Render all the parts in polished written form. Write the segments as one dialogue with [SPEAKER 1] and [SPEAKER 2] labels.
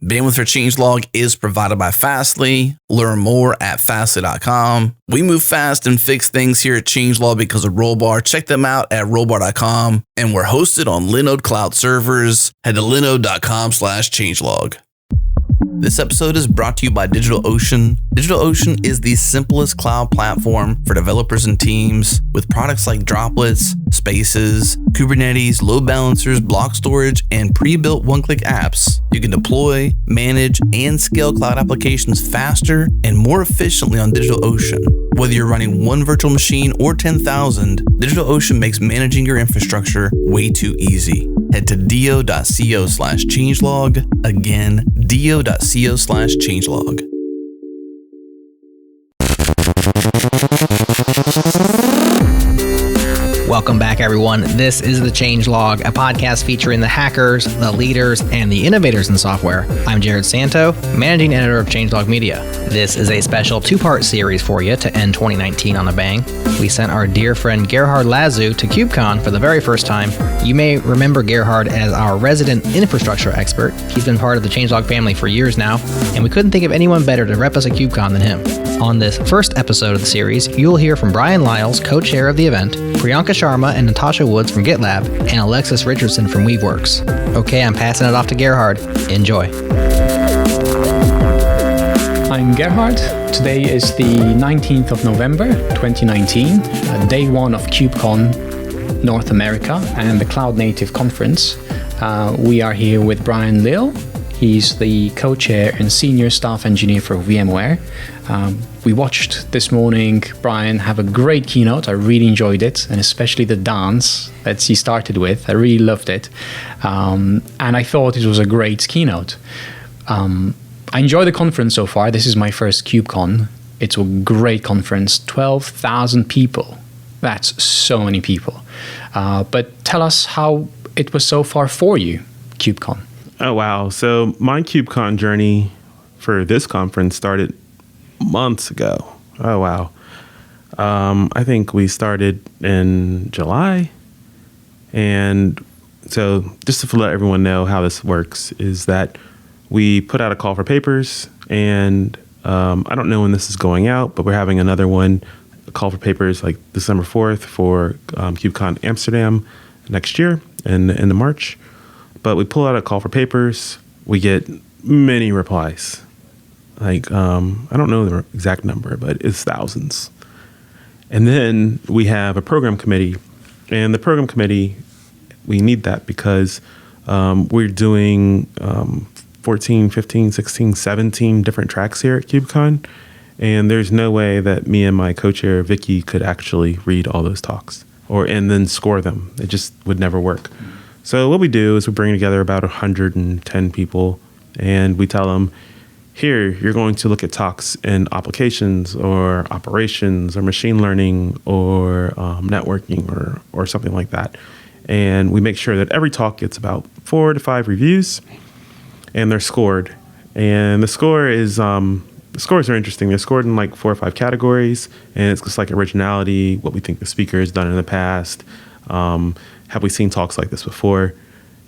[SPEAKER 1] Bandwidth for Changelog is provided by Fastly. Learn more at fastly.com. We move fast and fix things here at Changelog because of Rollbar. Check them out at rollbar.com. And we're hosted on Linode Cloud servers. Head to linode.com/changelog. This episode is brought to you by DigitalOcean. DigitalOcean is the simplest cloud platform for developers and teams with products like Droplets, Spaces, Kubernetes, load balancers, block storage, and pre-built one-click apps. You can deploy, manage, and scale cloud applications faster and more efficiently on DigitalOcean. Whether you're running one virtual machine or 10,000, DigitalOcean makes managing your infrastructure way too easy. Head to do.co/changelog. Again, do.co/changelog.
[SPEAKER 2] Welcome back, everyone. This is The Changelog, a podcast featuring the hackers, the leaders, and the innovators in software. I'm Jared Santo, managing editor of Changelog Media. This is a special two-part series for you to end 2019 on a bang. We sent our dear friend Gerhard Lazu to KubeCon for the very first time. You may remember Gerhard as our resident infrastructure expert. He's been part of the Changelog family for years now, and we couldn't think of anyone better to rep us at KubeCon than him. On this first episode of the series, you'll hear from Bryan Liles, co-chair of the event, Priyanka Sharma and Natasha Woods from GitLab, and Alexis Richardson from Weaveworks. Okay, I'm passing it off to Gerhard. Enjoy.
[SPEAKER 3] I'm Gerhard. Today is the 19th of November, 2019, day one of KubeCon North America and the Cloud Native Conference. We are here with Bryan Liles. He's the co-chair and senior staff engineer for VMware. We watched this morning Bryan have a great keynote. I really enjoyed it, and especially the dance that he started with. I really loved it. And I thought it was a great keynote. I enjoyed the conference so far. This is my first KubeCon. It's a great conference, 12,000 people. That's so many people. But tell us how it was so far for you, KubeCon.
[SPEAKER 4] Oh, wow. So my KubeCon journey for this conference started months ago. Oh, wow. I think we started in July. And so just to let everyone know how this works is that we put out a call for papers, and I don't know when this is going out, but we're having another one, a call for papers like December 4th for KubeCon Amsterdam next year in the March. But we pull out a call for papers. We get many replies. Like, I don't know the exact number, but it's thousands. And then we have a program committee. And the program committee, we need that because we're doing 14, 15, 16, 17 different tracks here at KubeCon. And there's no way that me and my co-chair, Vicky, could actually read all those talks and then score them. It just would never work. So what we do is we bring together about 110 people, and we tell them, here, you're going to look at talks in applications or operations or machine learning or networking or something like that. And we make sure that every talk gets about 4 to 5 reviews, and they're scored. And the scores are interesting. They're scored in like 4 or 5 categories, and it's just like originality, what we think the speaker has done in the past, have we seen talks like this before?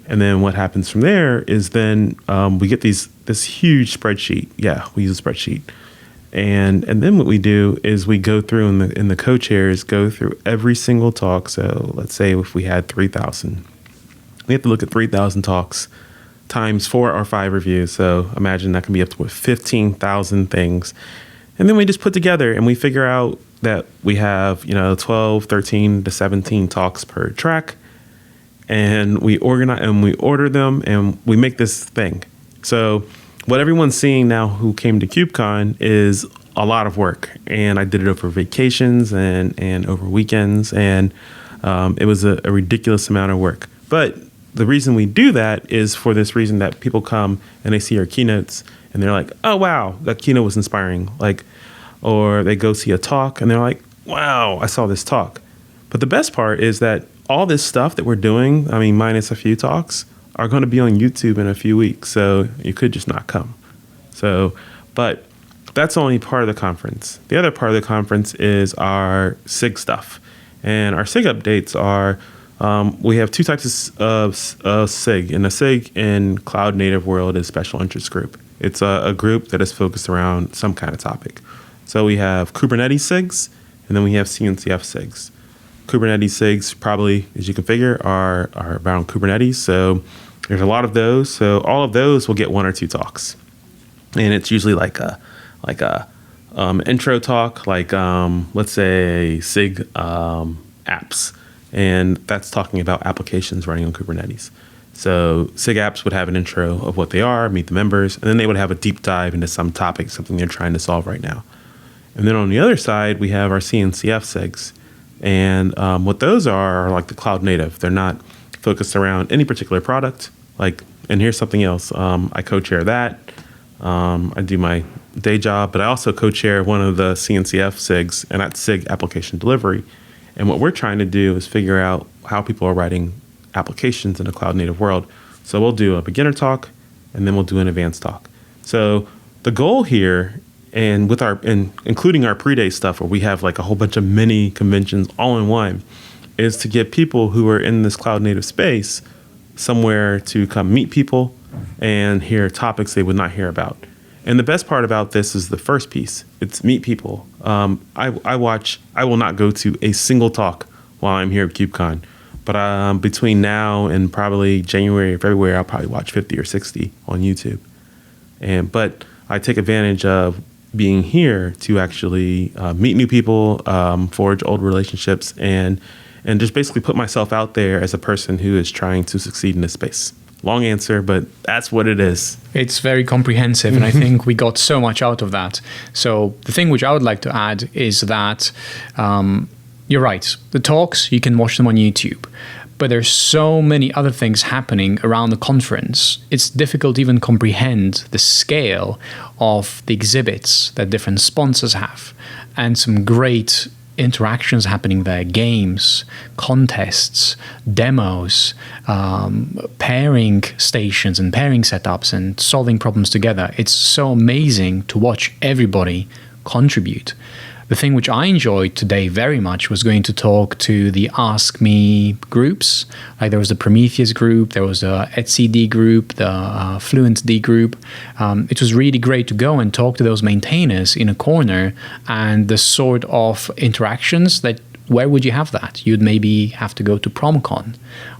[SPEAKER 4] And then what happens from there is then we get this huge spreadsheet. Yeah, we use a spreadsheet. And then what we do is we go through, and the co-chairs go through every single talk. So let's say if we had 3,000, we have to look at 3,000 talks times 4 or 5 reviews. So imagine that can be up to 15,000 things. And then we just put together and we figure out that we have, 12, 13 to 17 talks per track. And we organize and we order them and we make this thing. So what everyone's seeing now who came to KubeCon is a lot of work. And I did it over vacations and over weekends. And it was a ridiculous amount of work. But the reason we do that is for this reason that people come and they see our keynotes and they're like, oh, wow, that keynote was inspiring. Or they go see a talk and they're like, wow, I saw this talk. But the best part is that all this stuff that we're doing, minus a few talks, are going to be on YouTube in a few weeks. So you could just not come. But that's only part of the conference. The other part of the conference is our SIG stuff. And our SIG updates are We have two types of SIG. And a SIG in cloud native world is special interest group. It's a group that is focused around some kind of topic. So we have Kubernetes SIGs, and then we have CNCF SIGs. Kubernetes SIGs probably, as you can figure, are around Kubernetes. So there's a lot of those. So all of those will get one or two talks. And it's usually like a intro talk, like let's say SIG apps. And that's talking about applications running on Kubernetes. So SIG apps would have an intro of what they are, meet the members, and then they would have a deep dive into some topic, something they're trying to solve right now. And then on the other side, we have our CNCF SIGs. And what those are like the cloud native. They're not focused around any particular product. And here's something else. I co-chair that. I do my day job, but I also co-chair one of the CNCF SIGs, and that's SIG application delivery. And what we're trying to do is figure out how people are writing applications in a cloud native world. So we'll do a beginner talk, and then we'll do an advanced talk. So the goal here, and including our pre-day stuff where we have like a whole bunch of mini conventions all in one, is to get people who are in this cloud native space somewhere to come meet people and hear topics they would not hear about. And the best part about this is the first piece. It's meet people. I will not go to a single talk while I'm here at KubeCon, but between now and probably January or February, I'll probably watch 50 or 60 on YouTube. But I take advantage of being here to actually meet new people, forge old relationships, and just basically put myself out there as a person who is trying to succeed in this space. Long answer, but that's what it is.
[SPEAKER 3] It's very comprehensive, and I think we got so much out of that. So the thing which I would like to add is that you're right. The talks, you can watch them on YouTube. But there's so many other things happening around the conference. It's difficult to even comprehend the scale of the exhibits that different sponsors have, and some great interactions happening there, games, contests, demos, pairing stations and pairing setups and solving problems together. It's so amazing to watch everybody contribute. The thing which I enjoyed today very much was going to talk to the Ask Me groups. Like there was the Prometheus group, there was the etcd group, the FluentD group. It was really great to go and talk to those maintainers in a corner, and the sort of interactions that, where would you have that? You'd maybe have to go to PromCon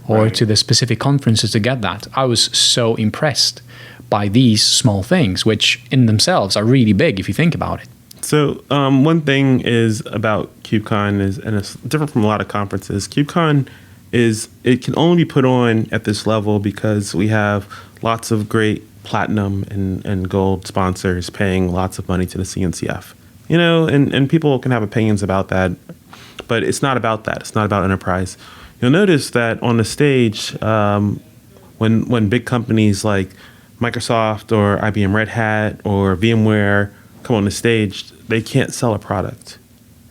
[SPEAKER 3] or to the specific conferences to get that. I was so impressed by these small things, which in themselves are really big if you think about it.
[SPEAKER 4] So one thing is about KubeCon is, and it's different from a lot of conferences, KubeCon it can only be put on at this level because we have lots of great platinum and gold sponsors paying lots of money to the CNCF. And people can have opinions about that, but it's not about that. It's not about enterprise. You'll notice that on the stage, when big companies like Microsoft or IBM Red Hat or VMware come on the stage, they can't sell a product.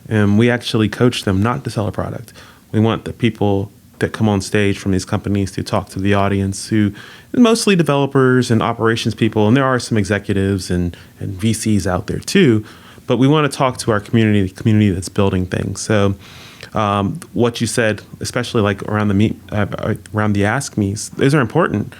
[SPEAKER 4] And we actually coach them not to sell a product. We want the people that come on stage from these companies to talk to the audience, who mostly developers and operations people, and there are some executives and VCs out there too, but we want to talk to our community, the community that's building things. So what you said, especially like around the Ask Me's, those are important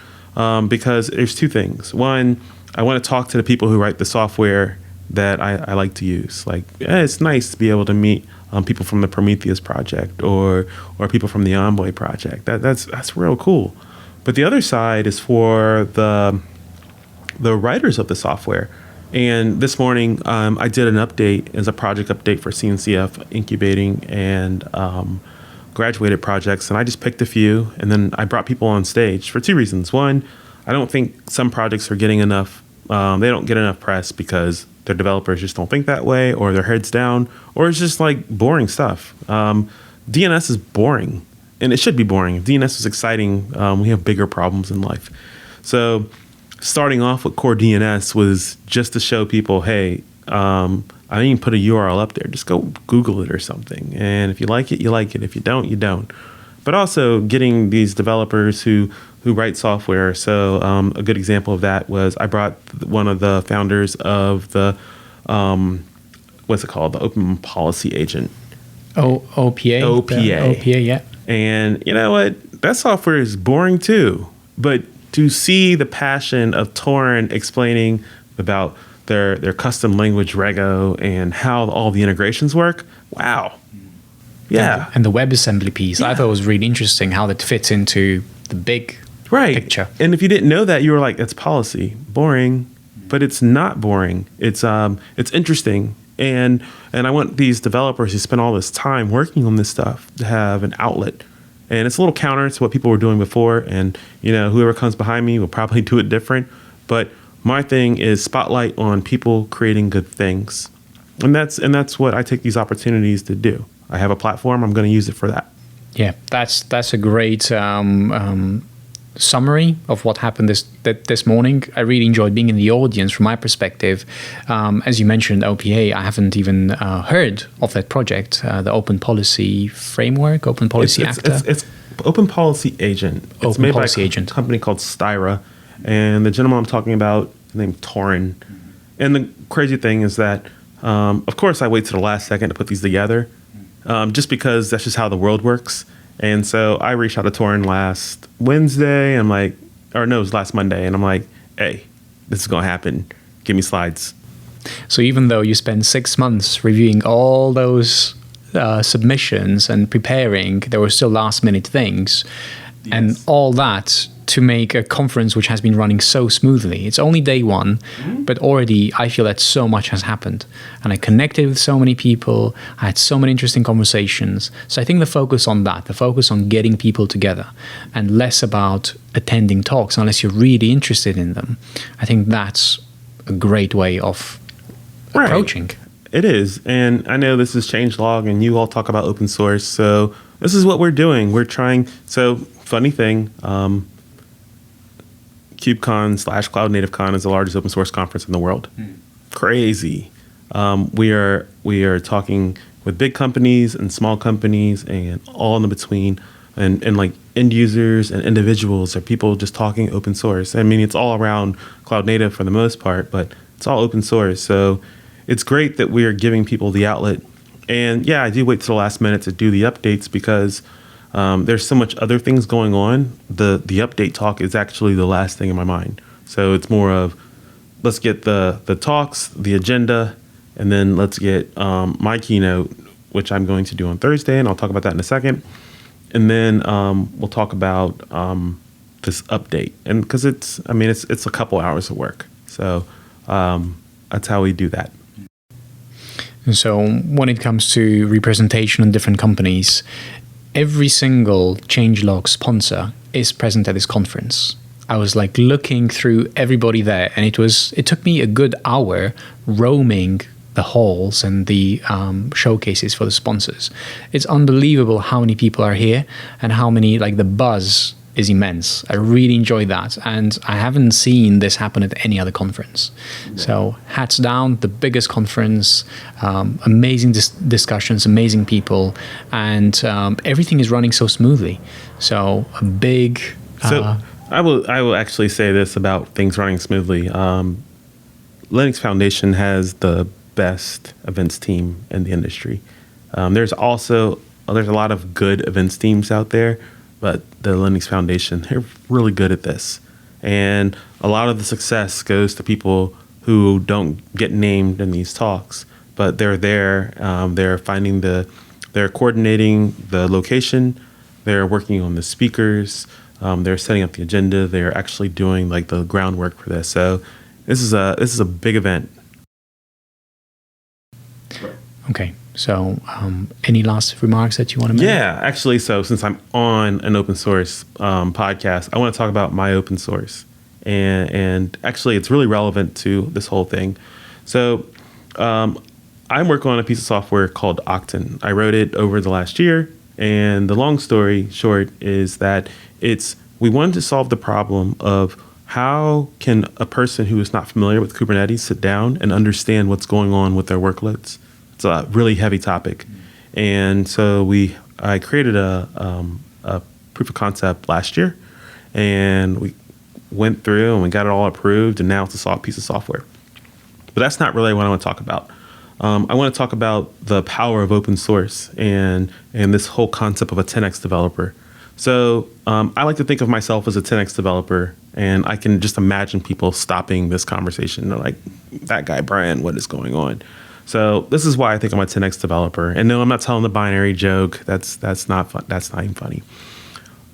[SPEAKER 4] because there's two things. One, I want to talk to the people who write the software that I like to use. Like, it's nice to be able to meet people from the Prometheus project or people from the Envoy project. That's real cool. But the other side is for the writers of the software. And this morning, I did an update as a project update for CNCF incubating and graduated projects. And I just picked a few, and then I brought people on stage for two reasons. One, I don't think some projects are getting enough. They don't get enough press because their developers just don't think that way, or their heads down, or it's just like boring stuff. DNS is boring, and it should be boring. If DNS is exciting, we have bigger problems in life. So starting off with core DNS was just to show people, hey, I didn't even put a URL up there. Just go Google it or something. And if you like it, you like it. If you don't, you don't. But also getting these developers who write software. So a good example of that was I brought one of the founders of the, what's it called? The Open Policy Agent.
[SPEAKER 3] OPA?
[SPEAKER 4] OPA.
[SPEAKER 3] OPA, yeah.
[SPEAKER 4] And you know what? That software is boring too. But to see the passion of Torin explaining about their custom language Rego and how all the integrations work, wow. Yeah.
[SPEAKER 3] And the WebAssembly piece, I thought was really interesting how that fits into the big picture.
[SPEAKER 4] And if you didn't know that, you were like, "That's policy, boring," but it's not boring. It's interesting, and I want these developers who spend all this time working on this stuff to have an outlet. And it's a little counter to what people were doing before, and whoever comes behind me will probably do it different. But my thing is spotlight on people creating good things, and that's what I take these opportunities to do. I have a platform. I'm going to use it for that.
[SPEAKER 3] Yeah, that's a great summary of what happened this morning. I really enjoyed being in the audience from my perspective. As you mentioned, OPA, I haven't even heard of that project, the Open Policy Framework, Open Policy Actor.
[SPEAKER 4] It's Open Policy Agent. It's made by a company called Styra. And the gentleman I'm talking about is named Torin. And the crazy thing is that, of course, I wait to the last second to put these together, just because that's just how the world works. And so I reached out to Torin last Wednesday. And it was last Monday. And I'm like, "Hey, this is going to happen. Give me slides."
[SPEAKER 3] So even though you spent 6 months reviewing all those submissions and preparing, there were still last minute things. Yes. And all that to make a conference which has been running so smoothly. It's only day one, but already I feel that so much has happened. And I connected with so many people. I had so many interesting conversations. So I think the focus on that, the focus on getting people together and less about attending talks unless you're really interested in them. I think that's a great way of approaching.
[SPEAKER 4] It is. And I know this is Changelog and you all talk about open source. So this is what we're doing. We're trying. So funny thing, KubeCon / Cloud Native Con is the largest open source conference in the world. Crazy. We are talking with big companies and small companies and all in the between, and like end users and individuals or people just talking open source. I mean, it's all around Cloud Native for the most part, but it's all open source. So it's great that we are giving people the outlet. And yeah, I do wait till the last minute to do the updates because there's so much other things going on. The update talk is actually the last thing in my mind. So it's more of let's get the talks, the agenda, and then let's get my keynote, which I'm going to do on Thursday, and I'll talk about that in a second. And then we'll talk about this update, and because it's a couple hours of work. So that's how we do that.
[SPEAKER 3] And so when it comes to representation in different companies, every single Changelog sponsor is present at this conference. I was looking through everybody there, and it took me a good hour roaming the halls and the showcases for the sponsors. It's unbelievable how many people are here and how many, the buzz is immense. I really enjoyed that, and I haven't seen this happen at any other conference. So hats down, the biggest conference, amazing discussions, amazing people, and everything is running so smoothly. So a big...
[SPEAKER 4] I will actually say this about things running smoothly. Linux Foundation has the best events team in the industry. There's a lot of good events teams out there, but the Linux Foundation, they're really good at this. And a lot of the success goes to people who don't get named in these talks, but they're there. They're coordinating the location. They're working on the speakers. They're setting up the agenda. They're actually doing the groundwork for this. So this is a big event.
[SPEAKER 3] Okay. So any last remarks that you want to make?
[SPEAKER 4] Yeah, actually, so since I'm on an open source podcast, I want to talk about my open source. And actually, it's really relevant to this whole thing. So I'm working on a piece of software called Octane. I wrote it over the last year. And the long story short is that we wanted to solve the problem of how can a person who is not familiar with Kubernetes sit down and understand what's going on with their workloads. It's a really heavy topic. And so I created a proof of concept last year, and we went through and we got it all approved, and now it's a piece of software. But that's not really what I want to talk about. I want to talk about the power of open source and this whole concept of a 10x developer. So I like to think of myself as a 10x developer, and I can just imagine people stopping this conversation. They're like, that guy, Bryan, what is going on? So this is why I think I'm a 10x developer. And no, I'm not telling the binary joke. That's not fun. That's not even funny.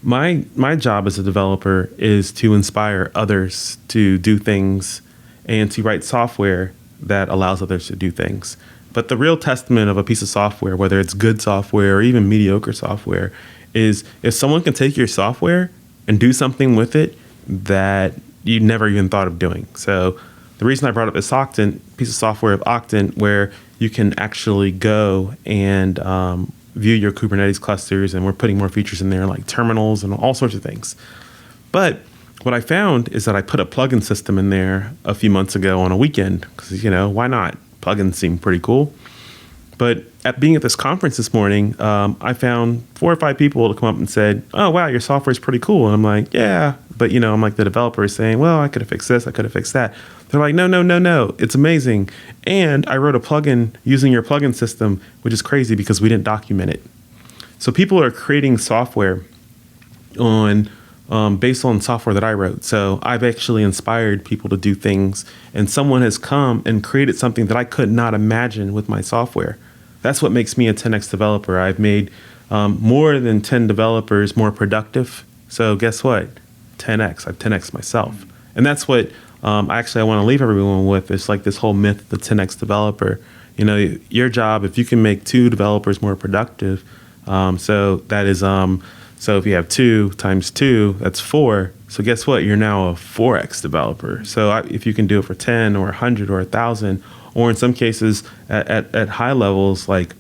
[SPEAKER 4] My job as a developer is to inspire others to do things and to write software that allows others to do things. But the real testament of a piece of software, whether it's good software or even mediocre software, is if someone can take your software and do something with it that you never even thought of doing. So the reason I brought up this piece of software of Octant, where you can actually go and view your Kubernetes clusters, and we're putting more features in there like terminals and all sorts of things. But what I found is that I put a plugin system in there a few months ago on a weekend because, why not? Plugins seem pretty cool. But being at this conference this morning, I found 4 or 5 people to come up and said, oh, wow, your software is pretty cool. And I'm like, yeah. But, I'm like the developer is saying, well, I could have fixed this. I could have fixed that. They're like, no. It's amazing. And I wrote a plugin using your plugin system, which is crazy because we didn't document it. So people are creating software based on software that I wrote. So I've actually inspired people to do things, and someone has come and created something that I could not imagine with my software. That's what makes me a 10x developer. I've made more than 10 developers more productive. So guess what? 10x. I've 10x myself. And that's what I want to leave everyone with. It's like this whole myth of the 10x developer. Your job, if you can make 2 developers more productive, so that is so if you have 2 times 2, that's 4. So guess what? You're now a 4x developer. So if you can do it for 10 or 100 or 1,000, or in some cases at high levels like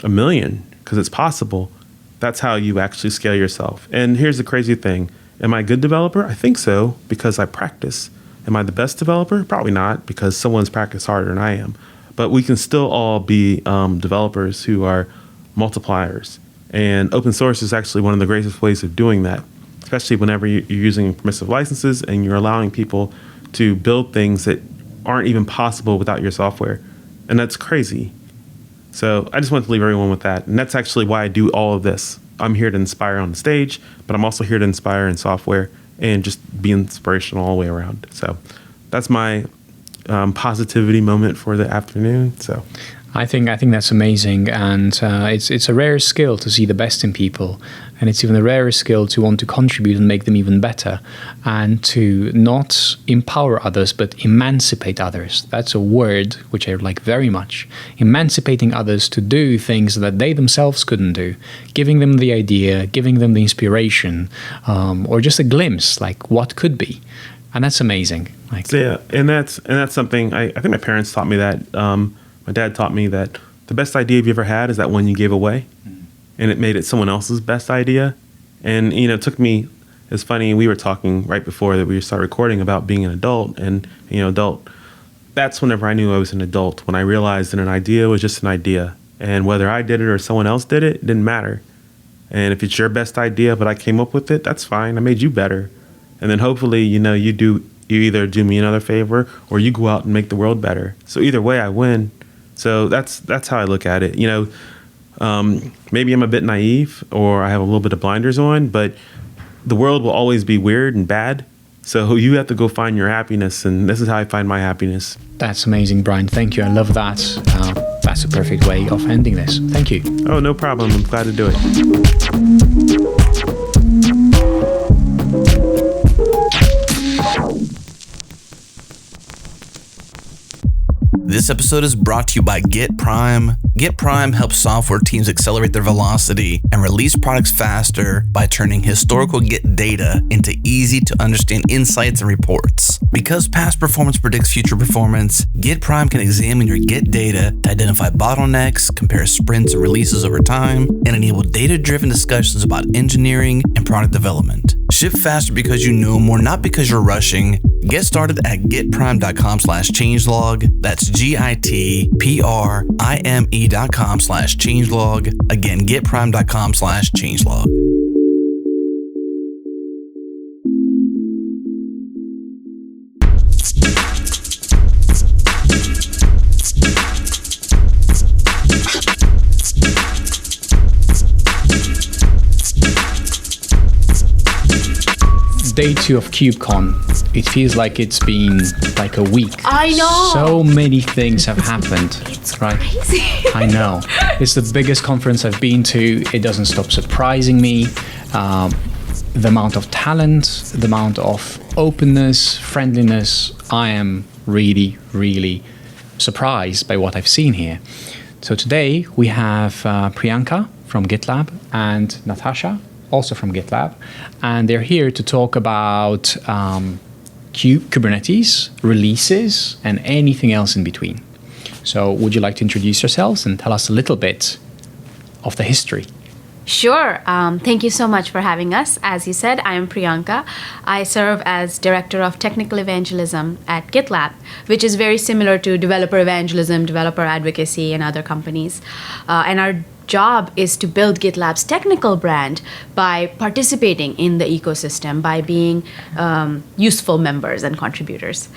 [SPEAKER 4] 1 million, because it's possible, that's how you actually scale yourself. And here's the crazy thing. Am I a good developer? I think so, because I practice. Am I the best developer? Probably not, because someone's practiced harder than I am. But we can still all be developers who are multipliers. And open source is actually one of the greatest ways of doing that, especially whenever you're using permissive licenses and you're allowing people to build things that aren't even possible without your software. And that's crazy. So I just want to leave everyone with that. And that's actually why I do all of this. I'm here to inspire on the stage, but I'm also here to inspire in software and just be inspirational all the way around. So that's my positivity moment for the afternoon. So
[SPEAKER 3] I think that's amazing, and it's a rare skill to see the best in people, and it's even a rarer skill to want to contribute and make them even better, and to not empower others but emancipate others. That's a word which I like very much. Emancipating others to do things that they themselves couldn't do, giving them the idea, giving them the inspiration, or just a glimpse like what could be, and that's amazing.
[SPEAKER 4] And that's something I think my parents taught me that. My dad taught me that the best idea you've ever had is that one you gave away, and it made it someone else's best idea. And, it took me, it's funny, we were talking right before that we started recording about being an adult, and, that's whenever I knew I was an adult, when I realized that an idea was just an idea, and whether I did it or someone else did it, it didn't matter. And if it's your best idea, but I came up with it, that's fine. I made you better. And then hopefully, you either do me another favor or you go out and make the world better. So either way, I win. So that's how I look at it. Maybe I'm a bit naive or I have a little bit of blinders on, but the world will always be weird and bad. So you have to go find your happiness, and this is how I find my happiness.
[SPEAKER 3] That's amazing, Bryan. Thank you. I love that. That's a perfect way of ending this. Thank you.
[SPEAKER 4] Oh, no problem. I'm glad to do it.
[SPEAKER 1] This episode is brought to you by GitPrime. GitPrime helps software teams accelerate their velocity and release products faster by turning historical Git data into easy-to-understand insights and reports. Because past performance predicts future performance, GitPrime can examine your Git data to identify bottlenecks, compare sprints and releases over time, and enable data-driven discussions about engineering and product development. Ship faster because you know more, not because you're rushing. Get started at gitprime.com/changelog. That's gitprime.com/changelog. Again, gitprime.com/changelog.
[SPEAKER 3] day 2 of KubeCon. It feels like it's been like a week.
[SPEAKER 5] I know.
[SPEAKER 3] So many things have happened.
[SPEAKER 5] It's crazy.
[SPEAKER 3] I know. It's the biggest conference I've been to. It doesn't stop surprising me. The amount of talent, the amount of openness, friendliness. I am really, really surprised by what I've seen here. So today we have Priyanka from GitLab and Natasha, also from GitLab, and they're here to talk about Kubernetes, releases, and anything else in between. So would you like to introduce yourselves and tell us a little bit of the history?
[SPEAKER 5] Sure. Thank you so much for having us. As you said, I am Priyanka. I serve as Director of Technical Evangelism at GitLab, which is very similar to developer evangelism, developer advocacy, and other companies. And our job is to build GitLab's technical brand by participating in the ecosystem, by being useful members and contributors.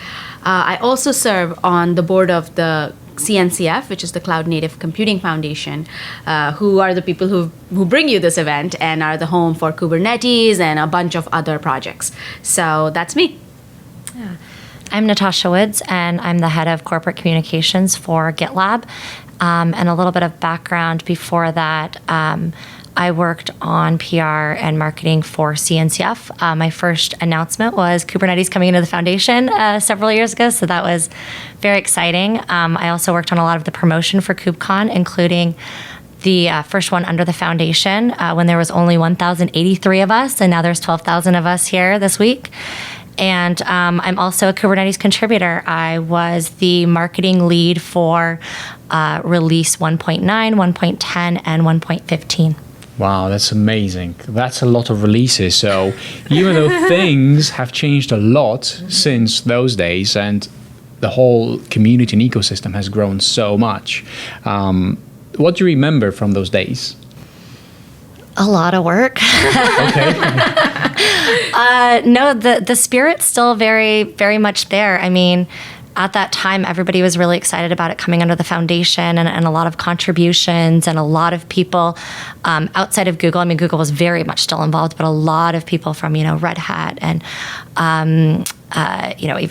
[SPEAKER 5] I also serve on the board of the CNCF, which is the Cloud Native Computing Foundation, who are the people who bring you this event and are the home for Kubernetes and a bunch of other projects. So that's me.
[SPEAKER 6] Yeah. I'm Natasha Woods, and I'm the head of corporate communications for GitLab. And a little bit of background before that, I worked on PR and marketing for CNCF. My first announcement was Kubernetes coming into the foundation several years ago, so that was very exciting. I also worked on a lot of the promotion for KubeCon, including the first one under the foundation when there was only 1,083 of us, and now there's 12,000 of us here this week. And I'm also a Kubernetes contributor. I was the marketing lead for release 1.9, 1.10, and 1.15.
[SPEAKER 3] Wow, that's amazing. That's a lot of releases. So even though things have changed a lot since those days and the whole community and ecosystem has grown so much, what do you remember from those days?
[SPEAKER 6] A lot of work.
[SPEAKER 3] Okay.
[SPEAKER 6] No, the spirit's still very, very much there. I mean, at that time, everybody was really excited about it coming under the foundation and a lot of contributions and a lot of people outside of Google. I mean, Google was very much still involved, but a lot of people from, Red Hat and, even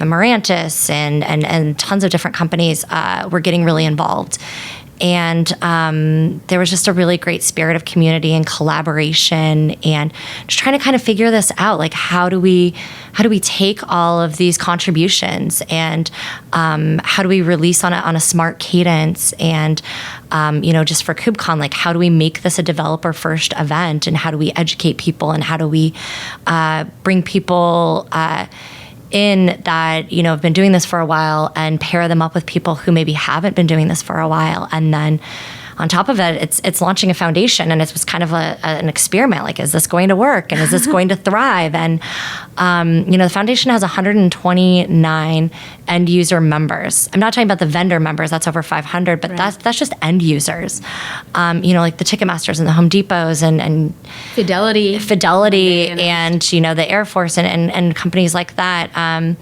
[SPEAKER 6] Mirantis and tons of different companies were getting really involved. And there was just a really great spirit of community and collaboration and just trying to kind of figure this out. Like, how do we take all of these contributions and how do we release on a smart cadence? And, just for KubeCon, like, how do we make this a developer first event, and how do we educate people, and how do we bring people in that have been doing this for a while and pair them up with people who maybe haven't been doing this for a while. And then on top of it, it's launching a foundation, and it was kind of an experiment. Like, is this going to work, and is this going to thrive? And the foundation has 129 end user members. I'm not talking about the vendor members; that's over 500. But right. that's just end users. Like the Ticketmasters and the Home Depots and
[SPEAKER 5] Fidelity,
[SPEAKER 6] and the Air Force and companies like that.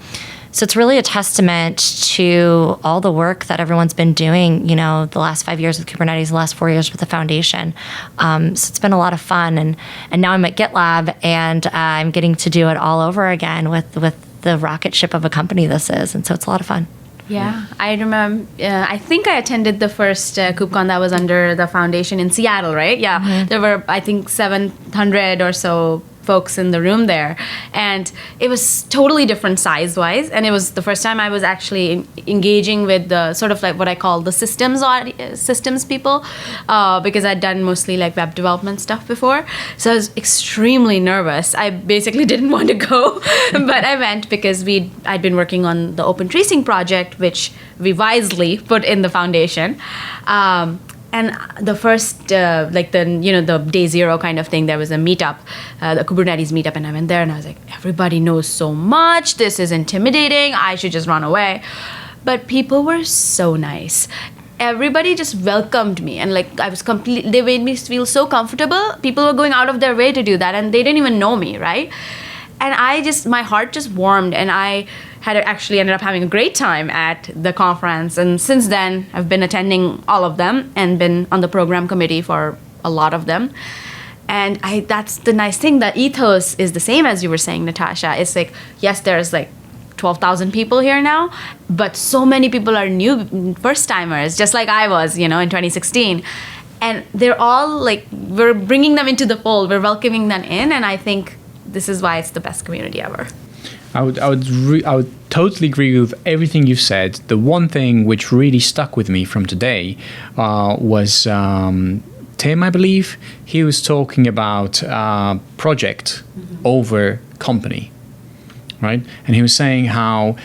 [SPEAKER 6] So it's really a testament to all the work that everyone's been doing, the last 5 years with Kubernetes, the last 4 years with the foundation. So it's been a lot of fun. And now I'm at GitLab, and I'm getting to do it all over again with the rocket ship of a company this is. And so it's a lot of fun.
[SPEAKER 5] Yeah, I remember, I think I attended the first KubeCon that was under the foundation in Seattle, right? Yeah, mm-hmm. There were, I think, 700 or so folks in the room there, and it was totally different size-wise, and it was the first time I was actually engaging with the sort of like what I call the systems people, because I'd done mostly like web development stuff before, so I was extremely nervous. I basically didn't want to go, but I went because I'd been working on the open tracing project, which we wisely put in the foundation. And the first, the day zero kind of thing, there was a meetup, the Kubernetes meetup, and I went there and I was like, everybody knows so much. This is intimidating. I should just run away. But people were so nice. Everybody just welcomed me, and like they made me feel so comfortable. People were going out of their way to do that, and they didn't even know me, right? And my heart just warmed, and I had actually ended up having a great time at the conference. And since then, I've been attending all of them and been on the program committee for a lot of them. And that's the nice thing. The ethos is the same as you were saying, Natasha. It's like, yes, there's like 12,000 people here now, but so many people are new first timers, just like I was, in 2016. And they're all like, we're bringing them into the fold, we're welcoming them in, and I think this is why it's the best community ever.
[SPEAKER 3] I would totally agree with everything you've said. The one thing which really stuck with me from today was Tim, I believe. He was talking about project over company, right? And he was saying how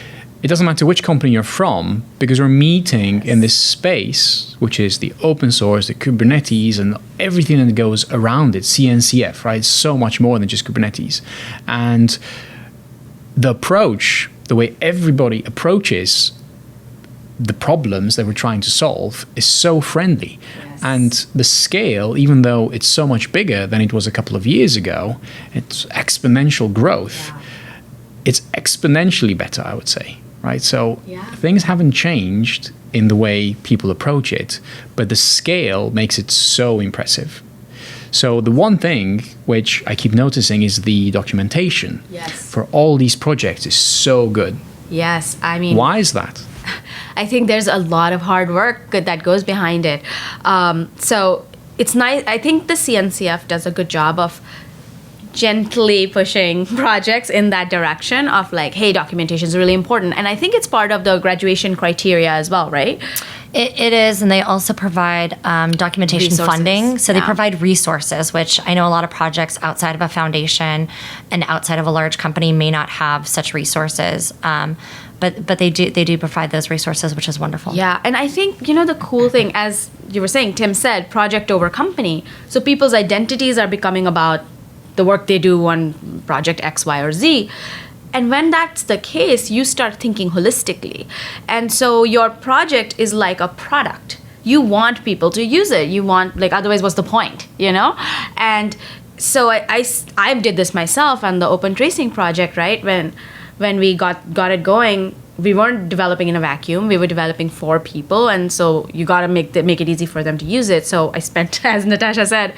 [SPEAKER 3] it doesn't matter which company you're from, because we're meeting in this space, which is the open source, the Kubernetes, and everything that goes around it, CNCF, right? It's so much more than just Kubernetes. And the approach, the way everybody approaches the problems that we're trying to solve is so friendly. Yes. And the scale, even though it's so much bigger than it was a couple of years ago, it's exponential growth. Yeah. It's exponentially better, I would say, right? So things haven't changed in the way people approach it, but the scale makes it so impressive. So the one thing which I keep noticing is the documentation for all these projects is so good.
[SPEAKER 5] Yes, I mean...
[SPEAKER 3] Why is that?
[SPEAKER 5] I think there's a lot of hard work that goes behind it. So it's nice. I think the CNCF does a good job of gently pushing projects in that direction of like, hey, documentation is really important. And I think it's part of the graduation criteria as well, right?
[SPEAKER 6] It is, and they also provide documentation funding. So they provide resources, which I know a lot of projects outside of a foundation and outside of a large company may not have such resources. But they do provide those resources, which is wonderful.
[SPEAKER 5] Yeah, and I think, the cool thing, as you were saying, Tim said, project over company. So people's identities are becoming about the work they do on project X, Y, or Z. And when that's the case, you start thinking holistically. And so your project is like a product. You want people to use it. You want, otherwise what's the point, And so I did this myself on the open tracing project, right? When we got it going, we weren't developing in a vacuum. We were developing for people, and so you got to make it easy for them to use it. So I spent, as Natasha said,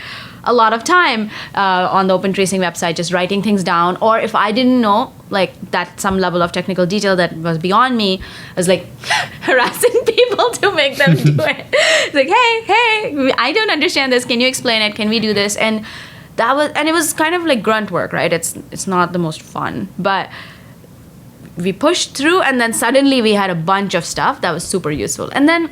[SPEAKER 5] a lot of time on the open tracing website just writing things down. Or if I didn't know, that some level of technical detail that was beyond me, I was harassing people to make them do it. It's hey, I don't understand this. Can you explain it? Can we do this? And it was kind of grunt work, right? It's not the most fun, but we pushed through, and then suddenly we had a bunch of stuff that was super useful. And then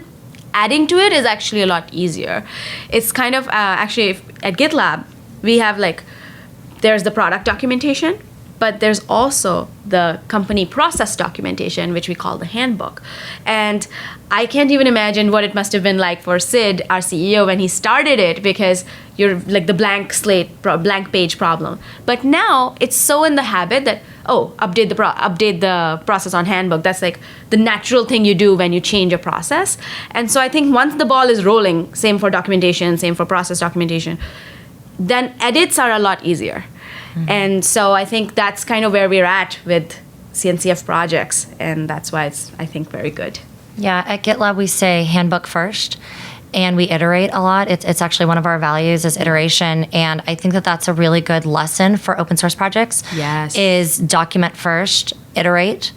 [SPEAKER 5] adding to it is actually a lot easier. It's kind of, actually, at GitLab, we have there's the product documentation, but there's also the company process documentation, which we call the handbook. And I can't even imagine what it must have been like for Sid, our CEO, when he started it, because you're the blank page problem. But now it's so in the habit that, update the process on handbook. That's the natural thing you do when you change a process. And so I think once the ball is rolling, same for documentation, same for process documentation, then edits are a lot easier. Mm-hmm. And so I think that's kind of where we're at with CNCF projects, and that's why it's, I think, very good.
[SPEAKER 6] Yeah, at GitLab we say handbook first, and we iterate a lot. It's actually one of our values is iteration, and I think that that's a really good lesson for open source projects.
[SPEAKER 5] Yes.
[SPEAKER 6] Is document first, iterate.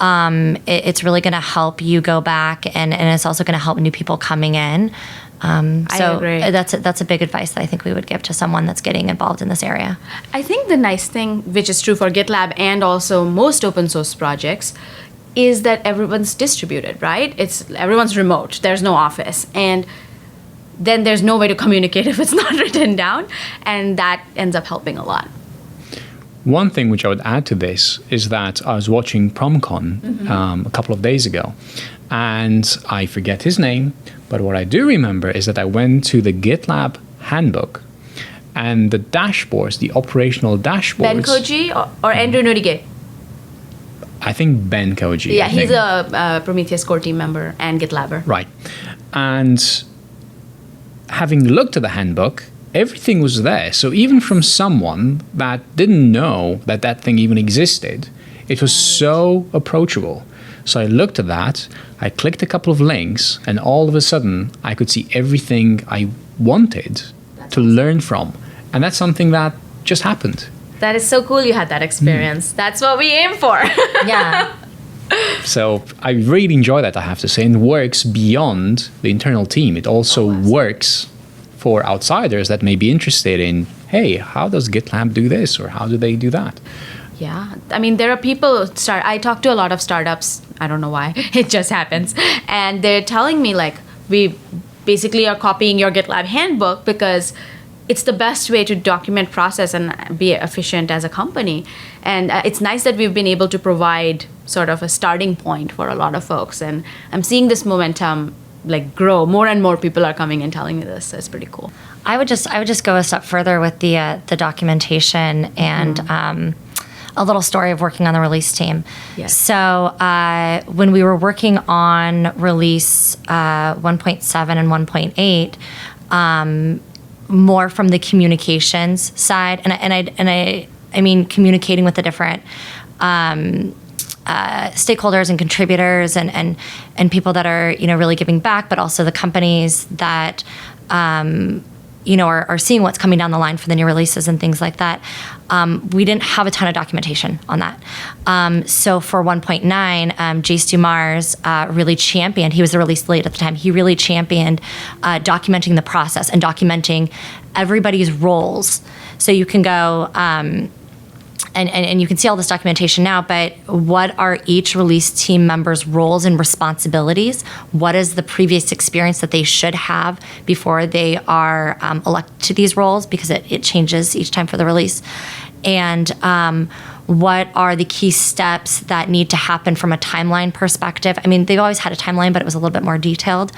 [SPEAKER 6] It's really going to help you go back, and it's also going to help new people coming in.
[SPEAKER 5] I agree.
[SPEAKER 6] That's a big advice that I think we would give to someone that's getting involved in this area.
[SPEAKER 5] I think the nice thing, which is true for GitLab and also most open source projects, is that everyone's distributed, right? Everyone's remote. There's no office. And then there's no way to communicate if it's not written down. And that ends up helping a lot.
[SPEAKER 3] One thing which I would add to this is that I was watching PromCon a couple of days ago, and I forget his name, but what I do remember is that I went to the GitLab handbook, and the dashboards, the operational dashboards.
[SPEAKER 5] Ben Koji or Andrew Nudige?
[SPEAKER 3] I think Ben Koji.
[SPEAKER 5] Yeah, he's a Prometheus core team member and GitLabber.
[SPEAKER 3] Right. And having looked at the handbook, everything was there. So even from someone that didn't know that thing even existed, it was so approachable. So I looked at that, I clicked a couple of links, and all of a sudden I could see everything I wanted to learn from. And that's something that just happened.
[SPEAKER 5] That is so cool you had that experience. That's what we aim for.
[SPEAKER 6] Yeah.
[SPEAKER 3] So I really enjoy that, I have to say, and works beyond the internal team. It also works for outsiders that may be interested in, hey, how does GitLab do this, or how do they do that?
[SPEAKER 5] Yeah. I mean, there are people, I talk to a lot of startups. I don't know why. It just happens. And they're telling me, like, we basically are copying your GitLab handbook because it's the best way to document process and be efficient as a company. And it's nice that we've been able to provide sort of a starting point for a lot of folks. And I'm seeing this momentum like grow. More and more people are coming and telling me this. So it's pretty cool.
[SPEAKER 6] I would just go a step further with the documentation and a little story of working on the release team.
[SPEAKER 5] Yes.
[SPEAKER 6] So when we were working on release 1.7 and 1.8, more from the communications side, and I mean communicating with the different stakeholders and contributors and people that are really giving back, but also the companies that are seeing what's coming down the line for the new releases and things like that. We didn't have a ton of documentation on that. So for 1.9, Jace Dumars really championed, he was the release lead at the time, he really championed documenting the process and documenting everybody's roles. So you can go, and you can see all this documentation now, but what are each release team member's roles and responsibilities? What is the previous experience that they should have before they are elected to these roles? Because it changes each time for the release. And what are the key steps that need to happen from a timeline perspective? I mean, they've always had a timeline, but it was a little bit more detailed.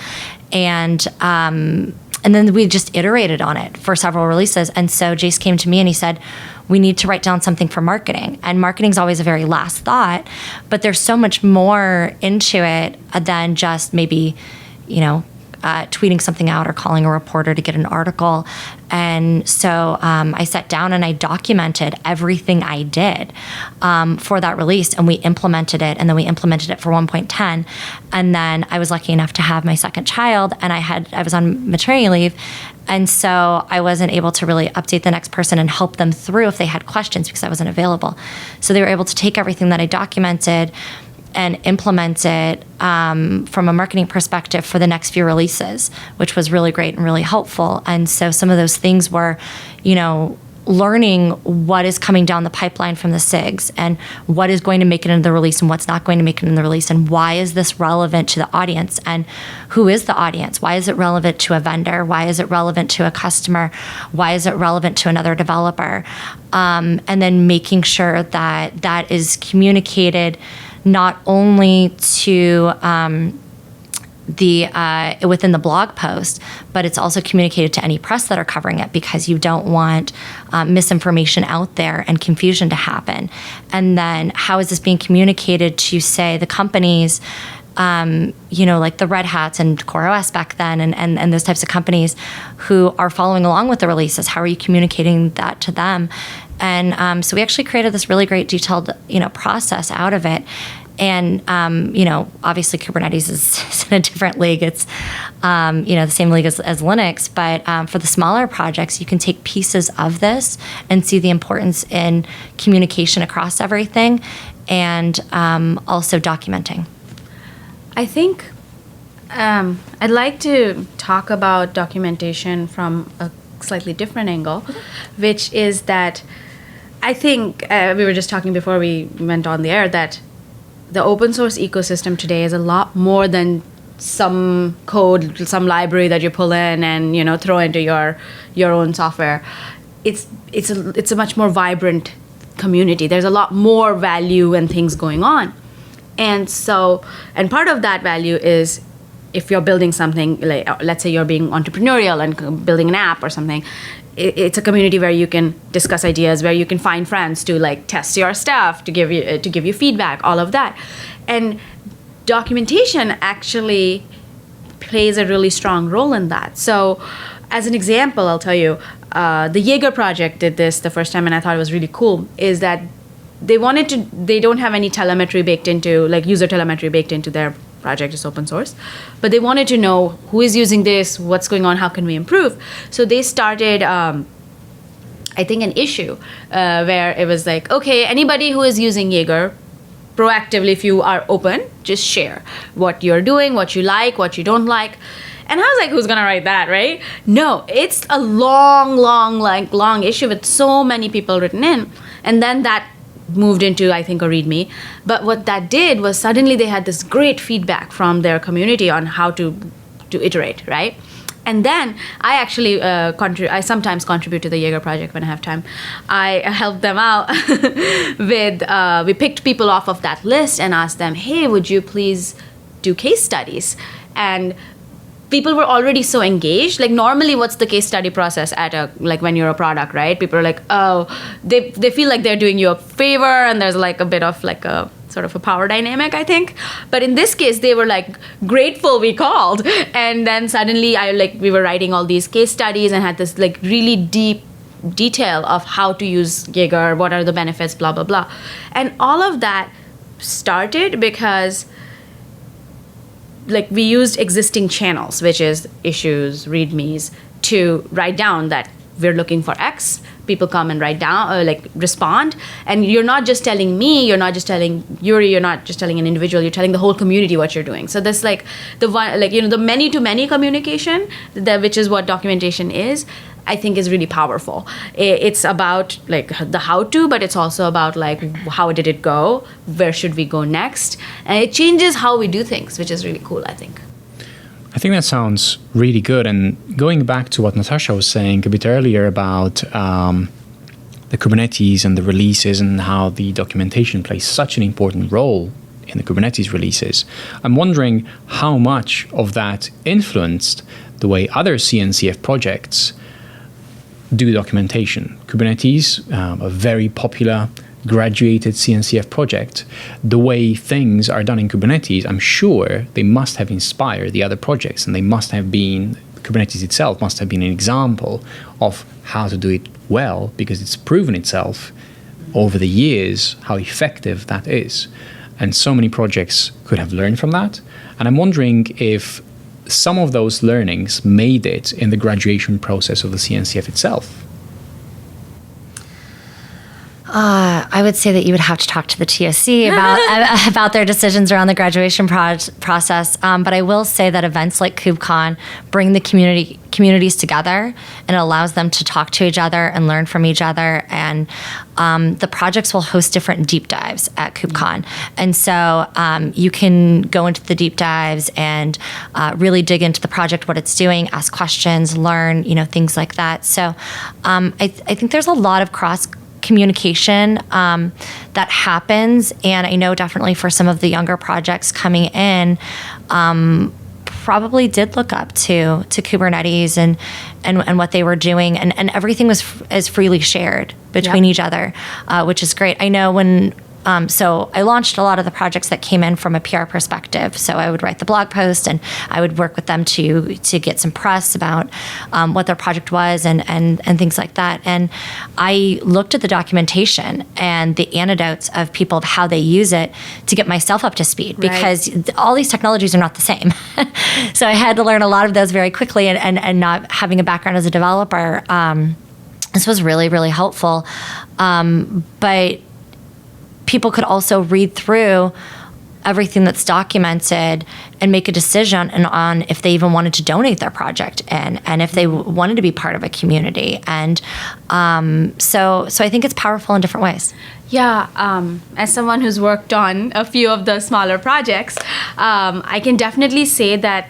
[SPEAKER 6] And then we just iterated on it for several releases. And so Jace came to me and he said, we need to write down something for marketing. And marketing is always a very last thought, but there's so much more into it than just maybe, tweeting something out or calling a reporter to get an article. And so I sat down and I documented everything I did for that release, and we implemented it, and then we implemented it for 1.10. And then I was lucky enough to have my second child, and I was on maternity leave. And so I wasn't able to really update the next person and help them through if they had questions because I wasn't available. So they were able to take everything that I documented and implement it from a marketing perspective for the next few releases, which was really great and really helpful. And so some of those things were, learning what is coming down the pipeline from the SIGs and what is going to make it into the release and what's not going to make it in the release, and why is this relevant to the audience, and who is the audience? Why is it relevant to a vendor? Why is it relevant to a customer? Why is it relevant to another developer? And then making sure that that is communicated not only to within the blog post, but it's also communicated to any press that are covering it, because you don't want misinformation out there and confusion to happen. And then how is this being communicated to, say, the companies, like the Red Hats and CoreOS back then, and those types of companies who are following along with the releases? How are you communicating that to them? And so we actually created this really great detailed, process out of it. And, obviously Kubernetes is in a different league. It's, the same league as Linux. But for the smaller projects, you can take pieces of this and see the importance in communication across everything, and also documenting.
[SPEAKER 5] I think I'd like to talk about documentation from a slightly different angle, which is that I think we were just talking before we went on the air that the open source ecosystem today is a lot more than some code, some library that you pull in and throw into your own software. It's a much more vibrant community. There's a lot more value and things going on, and part of that value is if you're building something, like let's say you're being entrepreneurial and building an app or something. It's a community where you can discuss ideas, where you can find friends to test your stuff, to give you feedback, all of that. And documentation actually plays a really strong role in that. So as an example, I'll tell you, the Jaeger project did this the first time, and I thought it was really cool, is that they don't have any telemetry baked into, user telemetry baked into their project, is open source, but they wanted to know who is using this, what's going on, how can we improve. So they started I think, an issue where it was like, okay, anybody who is using Jaeger, proactively, if you are open, just share what you're doing, what you like, what you don't like. And I was like, who's gonna write that, right? No, it's a long issue with so many people written in. And then that moved into, I think, a README. But what that did was suddenly they had this great feedback from their community on how to iterate, right? And then I actually I sometimes contribute to the Jaeger project when I have time. I help them out with, we picked people off of that list and asked them, hey, would you please do case studies? And people were already so engaged. Like normally what's the case study process like when you're a product, right? People are like, oh, they feel like they're doing you a favor, and there's like a bit of like a sort of a power dynamic, I think. But in this case, they were like grateful we called. And then suddenly we were writing all these case studies and had this like really deep detail of how to use Jaeger, what are the benefits, blah, blah, blah. And all of that started because like we used existing channels, which is issues, readmes, to write down that we're looking for X. People come and write down or like respond. And you're not just telling me, you're not just telling Yuri, you're not just telling an individual, you're telling the whole community what you're doing. So this like the one, like, you know, the many to many communication, which is what documentation is, I think is really powerful. It's about like the how to, but it's also about like how did it go? Where should we go next? And it changes how we do things, which is really cool, I think.
[SPEAKER 3] I think that sounds really good. And going back to what Natasha was saying a bit earlier about the Kubernetes and the releases and how the documentation plays such an important role in the Kubernetes releases, I'm wondering how much of that influenced the way other CNCF projects do documentation. Kubernetes, a very popular graduated CNCF project, the way things are done in Kubernetes, I'm sure they must have inspired the other projects, and they must have been, Kubernetes itself must have been an example of how to do it well, because it's proven itself over the years how effective that is. And so many projects could have learned from that. And I'm wondering if some of those learnings made it in the graduation process of the CNCF itself.
[SPEAKER 6] I would say that you would have to talk to the TOC about their decisions around the graduation process. But I will say that events like KubeCon bring the communities together, and it allows them to talk to each other and learn from each other. And the projects will host different deep dives at KubeCon. And so you can go into the deep dives and really dig into the project, what it's doing, ask questions, learn, things like that. So I think there's a lot of cross communication that happens, and I know definitely for some of the younger projects coming in, probably did look up to Kubernetes and what they were doing, and everything is freely shared between each other, which is great. I know when so I launched a lot of the projects that came in from a PR perspective. So I would write the blog post, and I would work with them to get some press about what their project was and things like that. And I looked at the documentation and the anecdotes of people of how they use it to get myself up to speed, because all these technologies are not the same. So I had to learn a lot of those very quickly, and not having a background as a developer, this was really, really helpful. But people could also read through everything that's documented and make a decision on if they even wanted to donate their project and if they wanted to be part of a community. And so I think it's powerful in different ways.
[SPEAKER 5] Yeah, as someone who's worked on a few of the smaller projects, I can definitely say that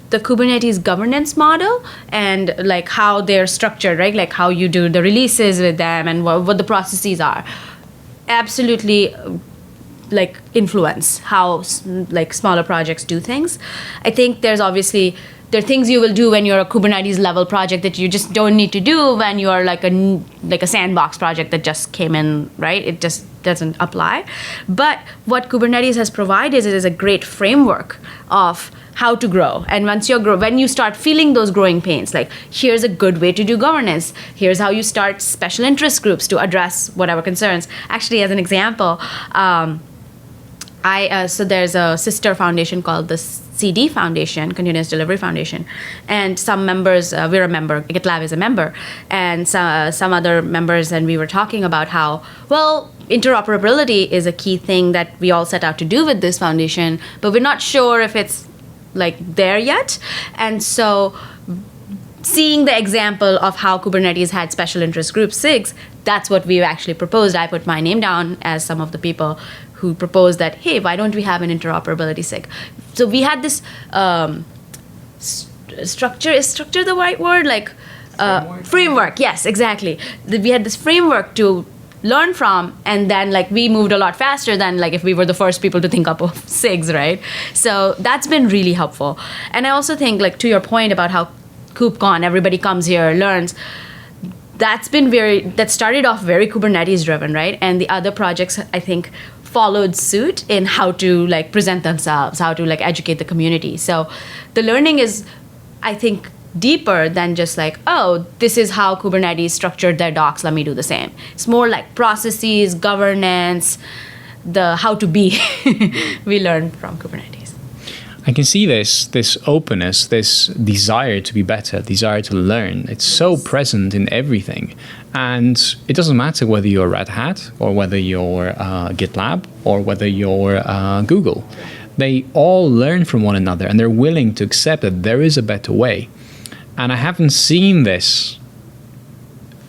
[SPEAKER 5] the Kubernetes governance model and like how they're structured, right? Like how you do the releases with them and what the processes are, absolutely like influence how like smaller projects do things. I think there are things you will do when you're a Kubernetes level project that you just don't need to do when you are like a sandbox project that just came in, right? It just doesn't apply. But what Kubernetes has provided is a great framework of how to grow. And when you start feeling those growing pains, like here's a good way to do governance. Here's how you start special interest groups to address whatever concerns. Actually, as an example, So there's a sister foundation called the CD Foundation, Continuous Delivery Foundation, and some members, we're a member, GitLab is a member, and some other members, and we were talking about how, well, interoperability is a key thing that we all set out to do with this foundation, but we're not sure if it's like there yet. And so seeing the example of how Kubernetes had special interest groups, SIGs, that's what we actually proposed. I put my name down as some of the people who proposed that, hey, why don't we have an interoperability SIG? So we had this structure, is structure the right word? Like framework, yes, exactly. We had this framework to learn from, and then like we moved a lot faster than like if we were the first people to think up of SIGs, right? So that's been really helpful. And I also think, like, to your point about how KubeCon, everybody comes here, learns, that started off very Kubernetes driven, right? And the other projects, I think, followed suit in how to like present themselves, how to like educate the community. So the learning is, I think, deeper than just like, oh, this is how Kubernetes structured their docs, let me do the same. It's more like processes, governance, the how to be we learn from Kubernetes.
[SPEAKER 3] I can see this openness, this desire to be better, desire to learn. It's so present in everything. And it doesn't matter whether you're Red Hat or whether you're GitLab or whether you're Google. They all learn from one another, and they're willing to accept that there is a better way. And I haven't seen this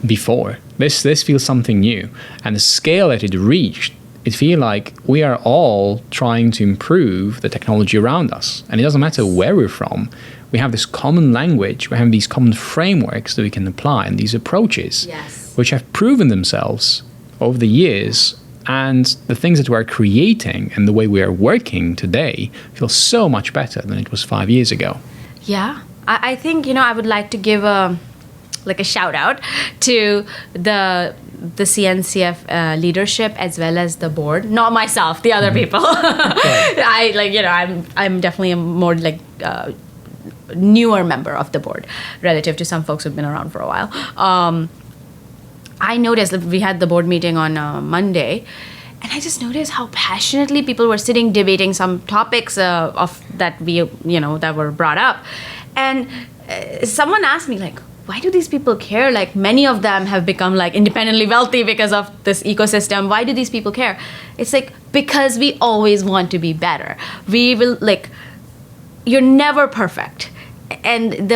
[SPEAKER 3] before. This feels something new. And the scale that it reached, it feels like we are all trying to improve the technology around us. And it doesn't matter where we're from. We have this common language, we have these common frameworks that we can apply, and these approaches, which have proven themselves over the years. And the things that we are creating and the way we are working today feel so much better than it was 5 years ago.
[SPEAKER 5] Yeah, I think, I would like to give a shout out to the CNCF leadership as well as the board. Not myself, the other people. I'm definitely a more newer member of the board relative to some folks who've been around for a while. I noticed that we had the board meeting on Monday, and I just noticed how passionately people were sitting debating some topics that were brought up. And someone asked me, like, why do these people care? Like, many of them have become like independently wealthy because of this ecosystem. Why do these people care? It's like, because we always want to be better. We will, you're never perfect. And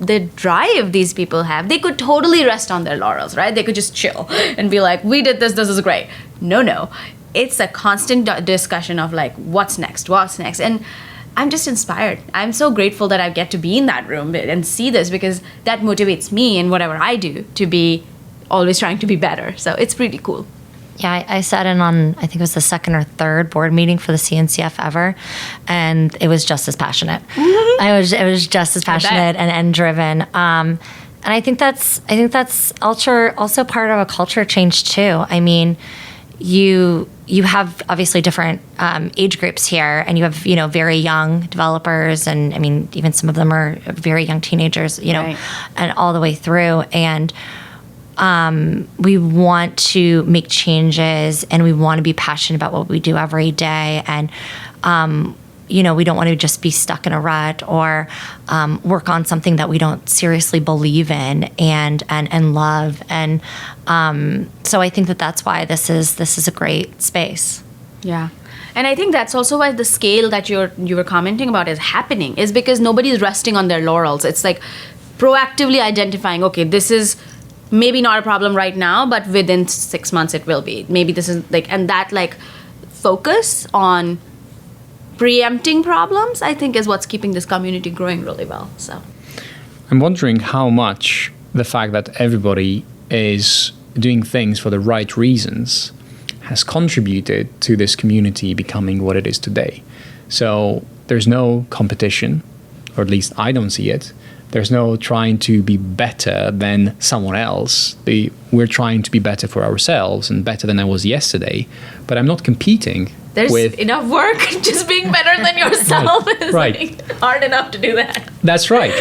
[SPEAKER 5] the drive these people have, they could totally rest on their laurels, right? They could just chill and be like, we did this is great. No. It's a constant discussion of like, what's next? And I'm just inspired. I'm so grateful that I get to be in that room and see this, because that motivates me in whatever I do to be always trying to be better. So it's pretty cool.
[SPEAKER 6] Yeah, I sat in on, I think it was the second or third board meeting for the CNCF ever, and it was just as passionate. Mm-hmm. It was just as passionate and driven. And I think that's also part of a culture change too. I mean, you have obviously different age groups here, and you have very young developers, and I mean even some of them are very young teenagers, right. And all the way through. And we want to make changes, and we want to be passionate about what we do every day. And we don't want to just be stuck in a rut or work on something that we don't seriously believe in and love. And so I think that's why this is a great space.
[SPEAKER 5] Yeah. And I think that's also why the scale that you were commenting about is happening, is because nobody's resting on their laurels. It's like proactively identifying, okay, this is maybe not a problem right now, but within 6 months it will be. Maybe this is and that focus on preempting problems, I think, is what's keeping this community growing really well. So
[SPEAKER 3] I'm wondering how much the fact that everybody is doing things for the right reasons has contributed to this community becoming what it is today. So there's no competition, or at least I don't see it. There's no trying to be better than someone else. We're trying to be better for ourselves and better than I was yesterday. But I'm not competing
[SPEAKER 5] there's enough work. Just being better than yourself is like hard enough to do that.
[SPEAKER 3] That's right?